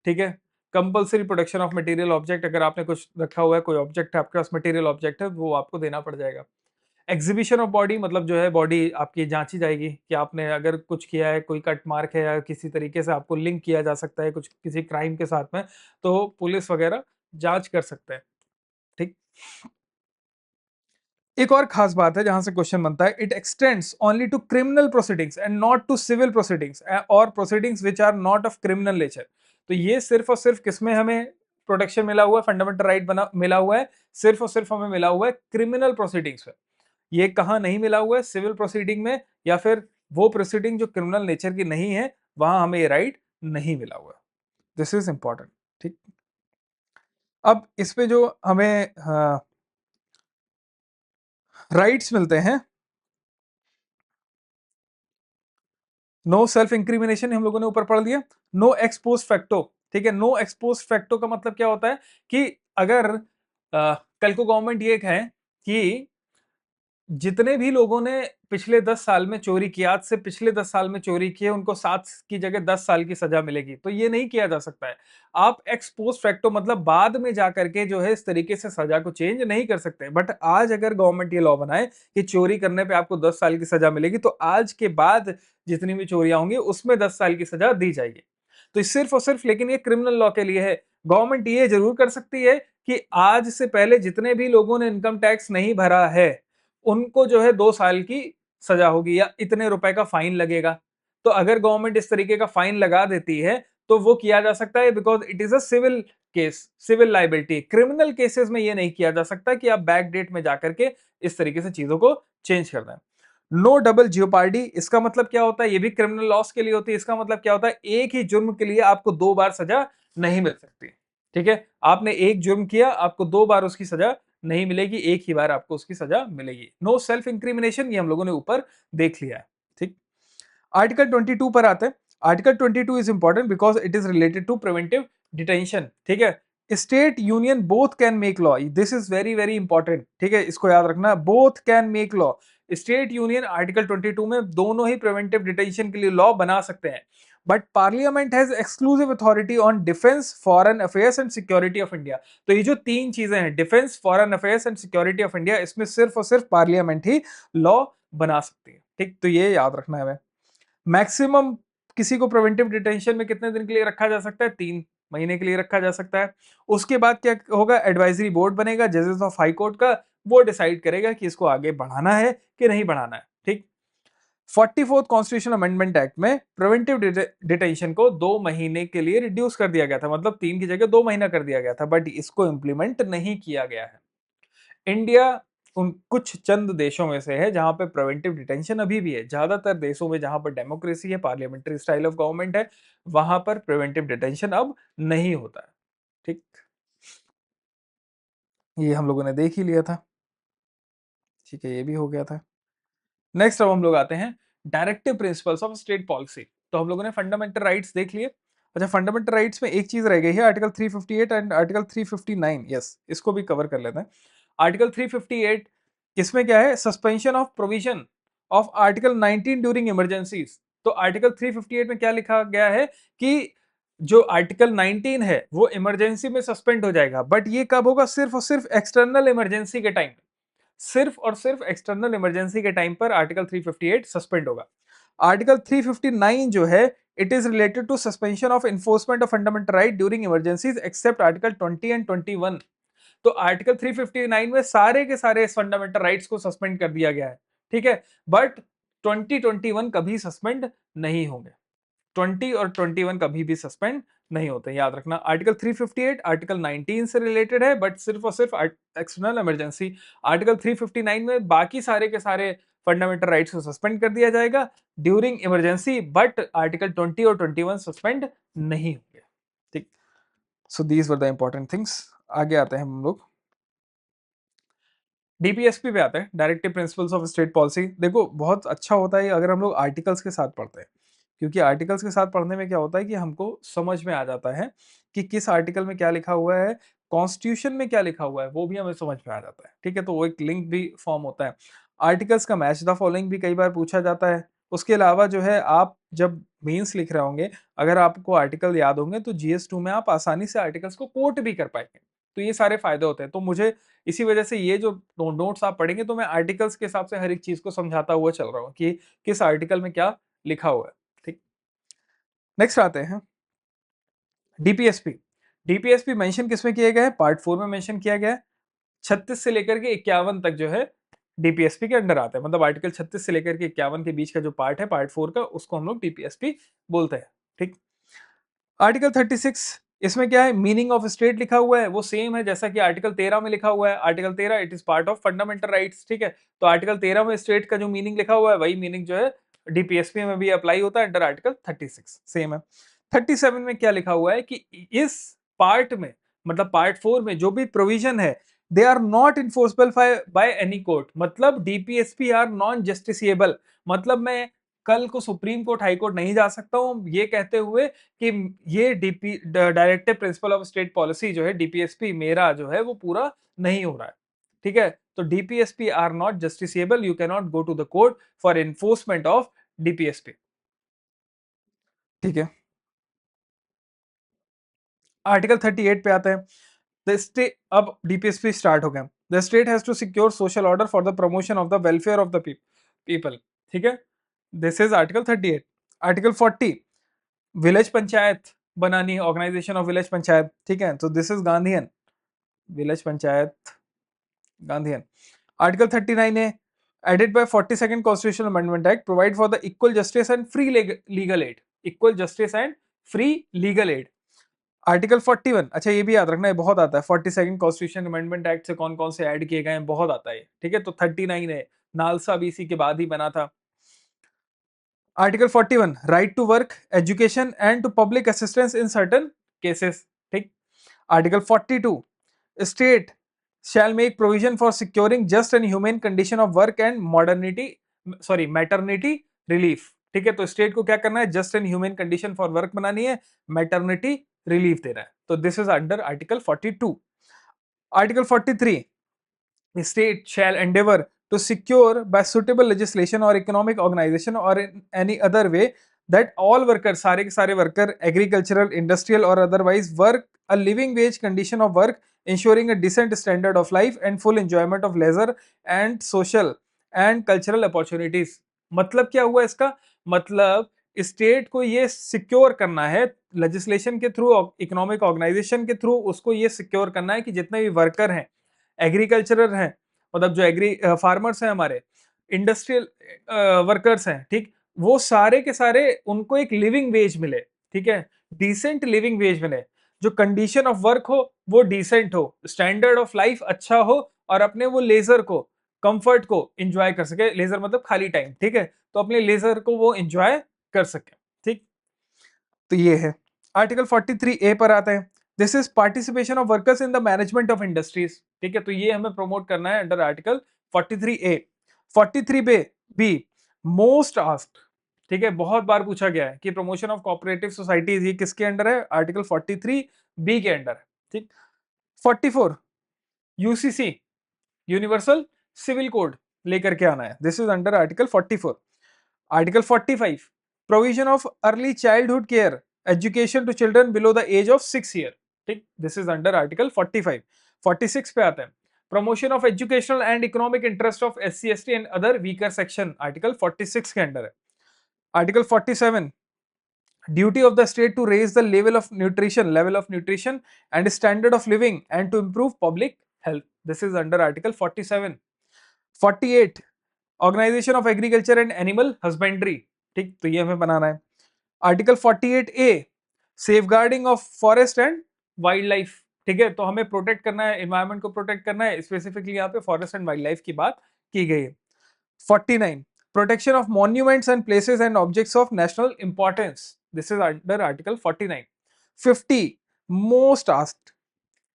ठीक है, compulsory production of material object, अगर आपने कुछ रखा हुआ है, कोई ऑब्जेक्ट है आपके पास, मटेरियल ऑब्जेक्ट है, वो आपको देना पड़ जाएगा। एग्जीबिशन ऑफ बॉडी मतलब जो है बॉडी आपकी जांची जाएगी कि आपने अगर कुछ किया है, कोई कट मार्क है या किसी तरीके से आपको लिंक किया जा सकता है कुछ किसी क्राइम के साथ में, तो पुलिस वगैरह जांच कर सकते हैं। ठीक, एक और खास बात है जहां से क्वेश्चन बनता है, it extends only to criminal proceedings and not to civil proceedings और proceedings which are not of criminal nature. तो ये सिर्फ और सिर्फ किसमें हमें प्रोटेक्शन मिला हुआ है, फंडामेंटल राइट बना मिला हुआ है, सिर्फ और सिर्फ हमें मिला हुआ है क्रिमिनल प्रोसीडिंग्स में। ये कहां नहीं मिला हुआ है, सिविल प्रोसीडिंग में, या फिर वो प्रोसीडिंग जो क्रिमिनल नेचर की नहीं है, वहां हमें ये राइट नहीं मिला हुआ। This is important. ठीक, अब इस पे जो हमें राइट्स मिलते हैं, नो सेल्फ इंक्रिमिनेशन हम लोगों ने ऊपर पढ़ लिया, नो एक्सपोज फैक्टो। ठीक है, नो एक्सपोज फैक्टो का मतलब क्या होता है कि अगर कल को गवर्नमेंट ये कहे कि जितने भी लोगों ने पिछले 10 साल में चोरी किया, आज से पिछले 10 साल में चोरी किए, उनको 7 की जगह 10 साल की सजा मिलेगी, तो ये नहीं किया जा सकता है। आप एक्स पोस्ट फैक्टो मतलब बाद में जाकर के जो है इस तरीके से सजा को चेंज नहीं कर सकते। बट आज अगर गवर्नमेंट ये लॉ बनाए कि चोरी करने पे आपको 10 साल की सजा मिलेगी, तो आज के बाद जितनी भी चोरियां होंगी उसमें 10 साल की सजा दी जाएगी। तो सिर्फ और सिर्फ लेकिन ये क्रिमिनल लॉ के लिए है। गवर्नमेंट ये जरूर कर सकती है कि आज से पहले जितने भी लोगों ने इनकम टैक्स नहीं भरा है, उनको जो है 2 साल की सजा होगी या इतने रुपए का फाइन लगेगा। तो अगर गवर्नमेंट इस तरीके का फाइन लगा देती है तो वो किया जा सकता है, because it is a civil case, civil liability. Criminal cases में ये नहीं किया जा सकता कि आप बैक डेट में जाकर के इस तरीके से चीजों को चेंज कर दें। नो डबल जियोपार्डी, इसका मतलब क्या होता है, ये भी क्रिमिनल लॉस के लिए होती है। इसका मतलब क्या होता है, एक ही जुर्म के लिए आपको 2 बार सजा नहीं मिल सकती। ठीक है, आपने एक जुर्म किया, आपको 2 बार उसकी सजा नहीं मिलेगी, एक ही बार आपको उसकी सजा मिलेगी। नो सेल्फ इंक्रिमिनेशन, ये हम लोगों ने ऊपर देख लिया है। ठीक, आर्टिकल 22 पर आते हैं। Article 22 is important because it is related to preventive detention. ठीक है, state union both can make law, this is very very important. ठीक है, इसको याद रखना, both can make law. State union article 22 में दोनों ही प्रिवेंटिव डिटेंशन के लिए लॉ बना सकते हैं, but parliament has exclusive authority on defence, foreign affairs and security of India. तो ये जो तीन चीजें हैं, defence, foreign affairs and security of India, इसमें सिर्फ और सिर्फ पार्लियामेंट ही लॉ बना सकती है। ठीक, तो ये याद रखना है हमें। मैक्सिमम किसी को प्रिवेंटिव डिटेंशन में कितने दिन के लिए रखा जा सकता है, 3 महीने के लिए रखा जा सकता है। उसके बाद क्या होगा, एडवाइजरी बोर्ड बनेगा जजेस ऑफ हाई कोर्ट का, वो डिसाइड करेगा कि इसको आगे बढ़ाना है कि नहीं बढ़ाना है। ठीक, 44th कॉन्स्टिट्यूशन अमेंडमेंट एक्ट में प्रिवेंटिव डिटेंशन को 2 महीने के लिए रिड्यूस कर दिया गया था, मतलब 3 की जगह 2 महीना कर दिया गया था, बट इसको इंप्लीमेंट नहीं किया गया है। इंडिया उन कुछ चंद देशों में से है जहां पे प्रिवेंटिव डिटेंशन अभी भी है। ज्यादातर देशों में जहां पर डेमोक्रेसी है, पार्लियामेंट्री स्टाइल ऑफ गवर्नमेंट है, वहां पर प्रिवेंटिव डिटेंशन अब नहीं होता है। ठीक, ये हम लोगों ने देख ही लिया था। ठीक है, ये भी हो गया था। नेक्स्ट अब हम लोग आते हैं directive principles of state policy. तो हम लोगों ने फंडामेंटल राइट्स देख लिए। अच्छा, फंडामेंटल राइट्स में एक चीज रह गई है, आर्टिकल 358 एंड आर्टिकल 359। यस, इसको भी कवर कर लेते हैं। आर्टिकल 358, इसमें क्या है, suspension of provision of article 19 during emergencies. तो आर्टिकल 358 में क्या लिखा गया है कि जो आर्टिकल 19 है वो इमरजेंसी में सस्पेंड हो जाएगा, बट ये कब होगा? सिर्फ और सिर्फ एक्सटर्नल इमरजेंसी के टाइम, सिर्फ और सिर्फ एक्सटर्नल इमरजेंसी के टाइम पर आर्टिकल 358 सस्पेंड होगा। आर्टिकल 359 जो है, it is related to suspension of enforcement of fundamental right during emergencies except article 20 and 21। तो आर्टिकल 359 में सारे के सारे फंडामेंटल राइट्स को सस्पेंड कर दिया गया है, ठीक है, बट 2021 कभी सस्पेंड नहीं होंगे। 20 और 21 कभी भी सस्पेंड नहीं होते, याद रखना। आर्टिकल 358 आर्टिकल 19 से रिलेटेड है, बट सिर्फ और सिर्फ एक्सटर्नल इमरजेंसी। आर्टिकल 359 में बाकी सारे के सारे फंडामेंटल राइट्स को सस्पेंड कर दिया जाएगा ड्यूरिंग इमरजेंसी, बट आर्टिकल 20 और 21 सस्पेंड नहीं होंगे, ठीक। So these were the important things. आगे आते हैं हम लोग डीपीएसपी पे आते हैं, directive principles of state policy. देखो बहुत अच्छा होता है अगर हम लोग आर्टिकल्स के साथ पढ़ते हैं, क्योंकि आर्टिकल्स के साथ पढ़ने में क्या होता है कि हमको समझ में आ जाता है कि किस आर्टिकल में क्या लिखा हुआ है, कॉन्स्टिट्यूशन में क्या लिखा हुआ है वो भी हमें समझ में आ जाता है, ठीक है। तो वो एक लिंक भी फॉर्म होता है। आर्टिकल्स का मैच द फॉलोइंग भी कई बार पूछा जाता है। उसके अलावा जो है, आप जब मेंस लिख रहे होंगे, अगर आपको आर्टिकल याद होंगे तो जीएस 2 में आप आसानी से आर्टिकल्स को कोट भी कर पाएंगे। तो ये सारे फायदे होते हैं। तो मुझे इसी वजह से ये जो नोट्स आप पढ़ेंगे तो मैं आर्टिकल्स के हिसाब से हर एक चीज को समझाता हुआ चल रहा हूँ कि किस आर्टिकल में क्या लिखा हुआ है, ठीक। नेक्स्ट आते हैं डीपीएसपी। डीपीएसपी मेंशन किसमें किया गया है? पार्ट 4 में मेंशन किया गया है। 36 से लेकर के 51 तक जो है डीपीएसपी के अंडर आता है, मतलब आर्टिकल 36 से लेकर के 51 के बीच का जो पार्ट है पार्ट 4 का, उसको हम लोग डीपीएसपी बोलते हैं, ठीक। आर्टिकल 36 इसमें क्या है? मीनिंग ऑफ स्टेट लिखा हुआ है, वो सेम है जैसा कि आर्टिकल 13 में लिखा हुआ है। Article 13 it is part of fundamental rights, ठीक है। तो आर्टिकल 13 में स्टेट का जो मीनिंग लिखा हुआ है वही मीनिंग जो है डीपीएसपी में भी अप्लाई होता है अंडर आर्टिकल 36, सेम है। 37 में क्या लिखा हुआ है कि इस पार्ट में, मतलब पार्ट 4 में जो भी प्रोविजन है, they are not enforceable by any court, मतलब डीपीएसपी आर नॉन जस्टिसिएबल। मतलब मैं कल को सुप्रीम कोर्ट, हाई कोर्ट नहीं जा सकता हूं ये कहते हुए कि ये DP directive principle of state policy जो है डीपीएसपी मेरा जो है वो पूरा नहीं हो रहा है, ठीक है। तो DPSP are not justiciable, you can not go to the court for enforcement of DPSP, ठीक है। आर्टिकल 38 पे आते हैं। द स्टेट, अब डीपीएसपी स्टार्ट हो गया। The state has to secure social order for the promotion of the welfare of the people, ठीक है। This is article 38। Article 40, village panchayat बनानी है, ऑर्गेनाइजेशन ऑफ विलेज पंचायत, ठीक है। तो this is Gandhian, village panchayat Gandhian. Article 39 है, added by 42nd constitutional amendment act, provide for the equal justice and free legal aid, equal justice and free legal aid. Article 41, अच्छा ये भी याद रखना है, बहुत आता है। 42nd कॉन्स्टिट्यूशन अमेंडमेंट एक्ट से कौन कौन से ऐड किए गए हैं, बहुत आता है, ठीक है। तो 39 है, नालसा भी इसी के बाद ही बना था। Article 41, right to work, education and to public assistance in certain cases, ठीक। Article 42, state shall make provision for securing just and humane condition of work and maternity relief, ठीक है। तो स्टेट को क्या करना है? Just and human condition for work बनानी है, मैटरनिटी रिलीफ देना है। तो this is under article 42। Article 43, state shall endeavor to secure by suitable legislation or economic organization or in any other way that all workers, सारे के सारे worker, agricultural, industrial or otherwise, work a living wage condition of work, ensuring a decent standard of life and full enjoyment of leisure and social and cultural opportunities। मतलब क्या हुआ इसका? मतलब state को ये सिक्योर करना है लेजिस्लेशन के थ्रू, इकोनॉमिक ऑर्गेनाइजेशन के थ्रू, उसको ये सिक्योर करना है कि जितने भी वर्कर हैं, एग्रीकल्चरर हैं, मतलब जो एग्री फार्मर्स हैं हमारे, इंडस्ट्रियल वर्कर्स हैं, ठीक, वो सारे के सारे उनको एक लिविंग वेज मिले, ठीक है, डिसेंट लिविंग वेज मिले, जो कंडीशन ऑफ वर्क हो वो डिसेंट हो, स्टैंडर्ड ऑफ लाइफ अच्छा हो, और अपने वो लेजर को, कंफर्ट को एंजॉय कर सके। लेजर मतलब खाली टाइम, ठीक है। तो अपने लेजर को वो एंजॉय कर सके, ठीक। तो ये है। आर्टिकल 43 ए पर आते हैं। This is participation of workers in the management of industries, ठीक है। तो ये हमें प्रमोट करना है under article 43 A. 43 B B most asked, ठीक है, बहुत बार पूछा गया है कि प्रमोशन ऑफ कोऑपरेटिव सोसाइटीज ये किसके अंडर है? आर्टिकल 43 बी के अंडर है, ठीक। 44 यूसीसी, यूनिवर्सल सिविल कोड लेकर के आना है, this is under article 44। Article 45 provision of early childhood care, education to children below the age of 6 year, ठीक, दिस इज अंडर आर्टिकल 45। 46 पे आता है, promotion of educational and economic interest of SC ST and other weaker section, article 46 के under है। Article 47, duty of the state to raise the level of nutrition and standard of living and to improve public health, this is under article 47। 48, organisation of agriculture and animal husbandry, ठीक, तो ये हमें बनाना है। Article 48A, safeguarding of forest and wild life, ठीक है, तो हमें प्रोटेक्ट करना है, एनवायरमेंट को प्रोटेक्ट करना है, स्पेसिफिकली यहाँ पे फॉरेस्ट एंड वाइल्ड लाइफ की बात की गई है। 49, protection of monuments and places and objects of national importance, this is under article 49। 50, most asked,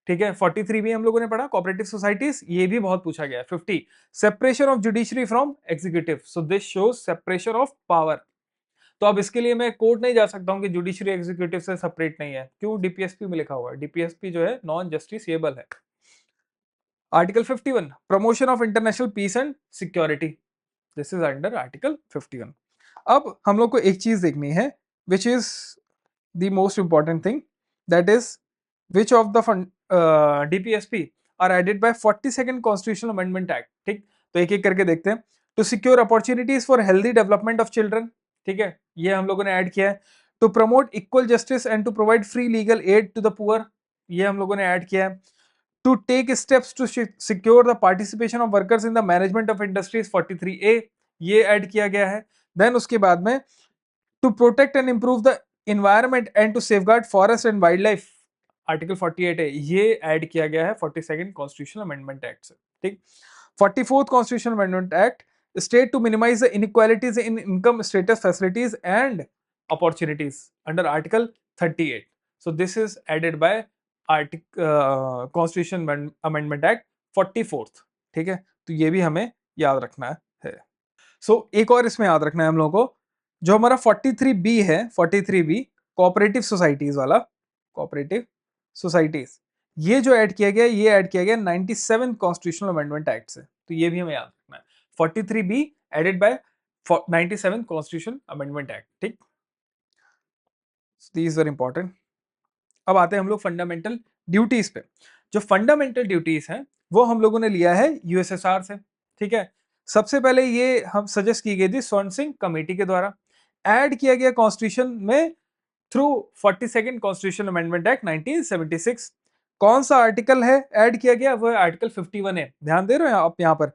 ठीक है, 43 भी हम लोगों ने पढ़ा, कोऑपरेटिव सोसाइटीज, ये भी बहुत पूछा गया है। 50, separation of judiciary from executive, so this shows separation of power, तो अब इसके लिए मैं कोर्ट नहीं जा सकता हूं कि जुडिशरी एग्जीक्यूटिव से सेपरेट नहीं है, क्यों, डीपीएसपी में लिखा हुआ है, डीपीएसपी जो है नॉन जस्टिसएबल है। Article 51, promotion of international peace and security, this is under article 51। अब हम लोग को एक चीज देखनी है, which is the most important thing, that is which of the DPSP are added by 42nd Constitutional Amendment Act, ठीक, तो एक एक करके देखते हैं। To secure opportunities for healthy development of children, ठीक है, ये हम लोगों ने ऐड किया है। To promote equal justice and to provide free legal aid to the poor, ये हम लोगों ने ऐड किया है। To take steps to secure the participation of workers in the management of industries, 43A, ये ऐड किया गया है। देन उसके बाद में to protect and improve the environment and to safeguard forest and wild life, article 48 है, ये add किया गया है 42nd कॉन्स्टिट्यूशनल अमेंडमेंट एक्ट से, ठीक। 44th constitutional amendment act, state to minimise the inequalities in income status facilities and opportunities, under article 38, so this is added by constitution amendment act 44th, ठीक है, तो ये भी हमें याद रखना है। सो एक और इसमें याद रखना है हम लोगों को, जो हमारा 43B है, 43B कोऑपरेटिव सोसाइटीज वाला, कोऑपरेटिव सोसाइटीज, ये जो ऐड किया गया, ये ऐड किया गया 97 कॉन्स्टिट्यूशनल अमेंडमेंट एक्ट से, तो ये भी हमें याद रखना है। 43B added by 97 constitution amendment act, ठीक, दीज आर इंपॉर्टेंट। अब आते हैं हम लोग फंडामेंटल ड्यूटीज पे। जो फंडामेंटल ड्यूटीज हैं वो हम लोगों ने लिया है यूएसएसआर से, ठीक है। सबसे पहले ये हम सजेस्ट की गई थी स्वर्ण सिंह कमेटी के द्वारा, ऐड किया गया कॉन्स्टिट्यूशन में through 42nd constitution amendment act 1976। कौन सा आर्टिकल है ऐड किया गया, वो आर्टिकल 51 है, ध्यान दे रहे हो आप यहाँ पर,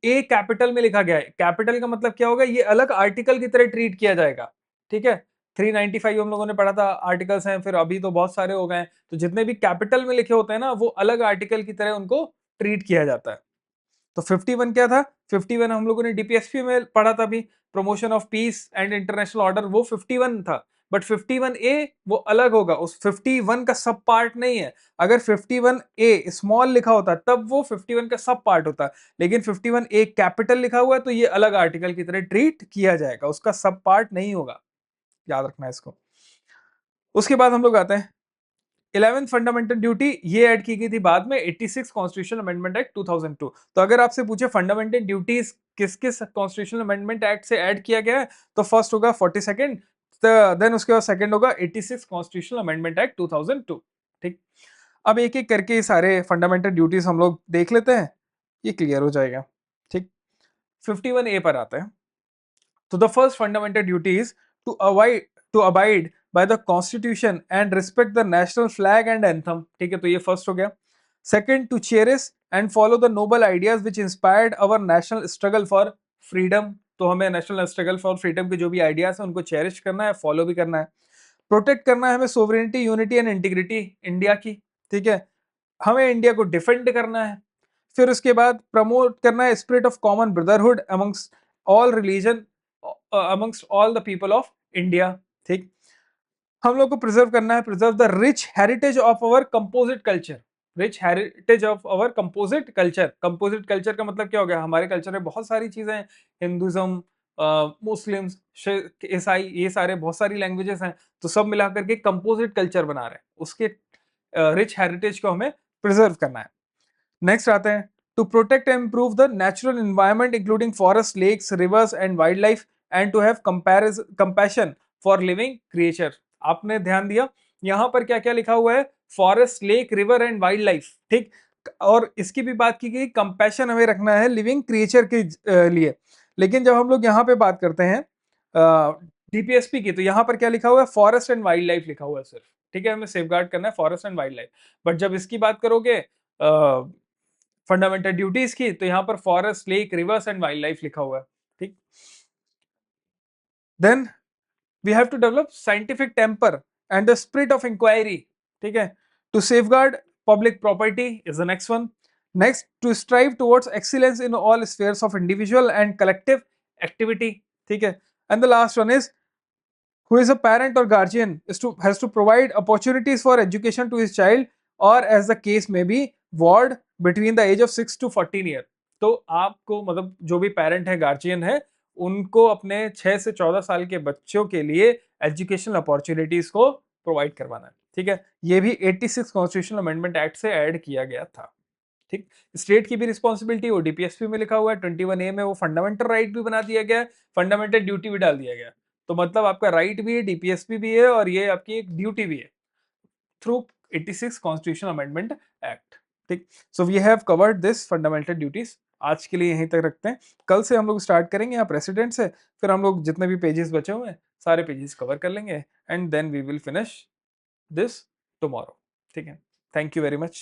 ए कैपिटल में लिखा गया है, कैपिटल का मतलब क्या होगा, ये अलग आर्टिकल की तरह ट्रीट किया जाएगा, ठीक है। 395 हम लोगों ने पढ़ा था आर्टिकल्स हैं, फिर अभी तो बहुत सारे हो गए हैं, तो जितने भी कैपिटल में लिखे होते हैं ना, वो अलग आर्टिकल की तरह उनको ट्रीट किया जाता है। तो 51 क्या था, 51 हम लोगों ने डीपीएसपी में पढ़ा था भी, promotion of peace and international order, वो 51 था। बट 51A वो अलग होगा, उस 51 का सब पार्ट नहीं है। अगर 51A स्मॉल लिखा होता तब वो 51 का सब पार्ट होता, लेकिन 51A कैपिटल लिखा हुआ है तो ये अलग आर्टिकल की तरह ट्रीट किया जाएगा, उसका सब पार्ट नहीं होगा, याद रखना है इसको। उसके बाद हम लोग आते हैं 11th फंडामेंटल ड्यूटी, ये ऐड की गई थी बाद में 86 कॉन्स्टिट्यूशनल अमेंडमेंट एक्ट 2002। तो अगर आपसे पूछे फंडामेंटल ड्यूटीज किस किस कॉन्स्टिट्यूशनल अमेंडमेंट एक्ट से ऐड किया गया है, तो फर्स्ट होगा 42nd, देन उसके बाद सेकंड होगा 86 कॉन्स्टिट्यूशनल अमेंडमेंट एक्ट 2002, ठीक। अब एक एक करके सारे फंडामेंटल ड्यूटीज हम लोग देख लेते हैं, ये क्लियर हो जाएगा, ठीक। 51A पर आते हैं। तो the first fundamental duty is to abide by the constitution and respect the national flag and anthem, ठीक है, तो ये फर्स्ट हो गया। Second, to cherish and follow the noble ideas which inspired our national struggle for freedom, तो हमें national struggle for freedom के जो भी आइडियाज है उनको चेरिश करना है, फॉलो भी करना है। प्रोटेक्ट करना है हमें sovereignty, unity and integrity India की, ठीक है, हमें इंडिया को डिफेंड करना है। फिर उसके बाद प्रमोट करना है spirit of common brotherhood amongst all religion, amongst all the people of India, ठीक। हम लोग को प्रिजर्व करना है, preserve the rich heritage of our composite culture, rich heritage of our composite culture. Composite culture का मतलब क्या हो गया, हमारे कल्चर में बहुत सारी चीजें हैं, हिंदुज्म, मुस्लिम्स, ईसाई, ये सारे बहुत सारी लैंग्वेजेस हैं, तो सब मिला करके कंपोजिट कल्चर बना रहे हैं, उसके रिच हेरिटेज को हमें प्रिजर्व करना है। नेक्स्ट आते हैं to protect and improve the natural environment including forest, lakes, rivers and wild life and to have compassion for living creature, आपने ध्यान दिया यहां पर क्या क्या लिखा हुआ है, forest, lake, river and wild life, ठीक। और इसकी भी बात की गई, कंपैशन हमें रखना है लिविंग क्रिएचर के लिए। लेकिन जब हम लोग यहाँ पे बात करते हैं डीपीएसपी की, तो यहाँ पर क्या लिखा हुआ है, फॉरेस्ट एंड वाइल्ड लाइफ लिखा हुआ है सिर्फ, ठीक है, हमें सेफगार्ड करना है forest and wild life. But जब इसकी बात करोगे फंडामेंटल ड्यूटीज की, तो यहाँ पर forest, lake, rivers and wild life लिखा हुआ है, ठीक। Then we have to develop scientific temper and the spirit of inquiry, ठीक है, to safeguard public property is the next one. Next, to strive towards excellence in all spheres of individual and collective activity, ठीक है। And the last one is, who is a parent or guardian is to has to provide opportunities for education to his child, or as the case may be, ward between the age of 6 to 14 year. तो आपको मतलब जो भी parent है, guardian है, उनको अपने 6 से 14 साल के बच्चों के लिए एजुकेशनल अपॉर्चुनिटीज को प्रोवाइड करवाना है, ठीक है। ये भी 86 कॉन्स्टिट्यूशनल अमेंडमेंट एक्ट से ऐड किया गया था, ठीक। स्टेट की भी रिस्पॉन्सिबिलिटी वो डीपीएसपी में लिखा हुआ है, 21A में वो फंडामेंटल राइट भी बना दिया गया है, फंडामेंटल ड्यूटी भी डाल दिया गया है। तो मतलब आपका राइट भी है, डीपीएसपी भी है, और ये आपकी एक ड्यूटी भी है थ्रू 86 कॉन्स्टिट्यूशनल अमेंडमेंट एक्ट, ठीक। So we have covered this fundamental duties. आज के लिए यहीं तक रखते हैं, कल से हम लोग स्टार्ट करेंगे यहाँ प्रेसिडेंट से, फिर हम लोग जितने भी पेजेस बचे हुए हैं सारे पेजेस कवर कर लेंगे, and then we will finish this tomorrow, ठीक है। Thank you very much.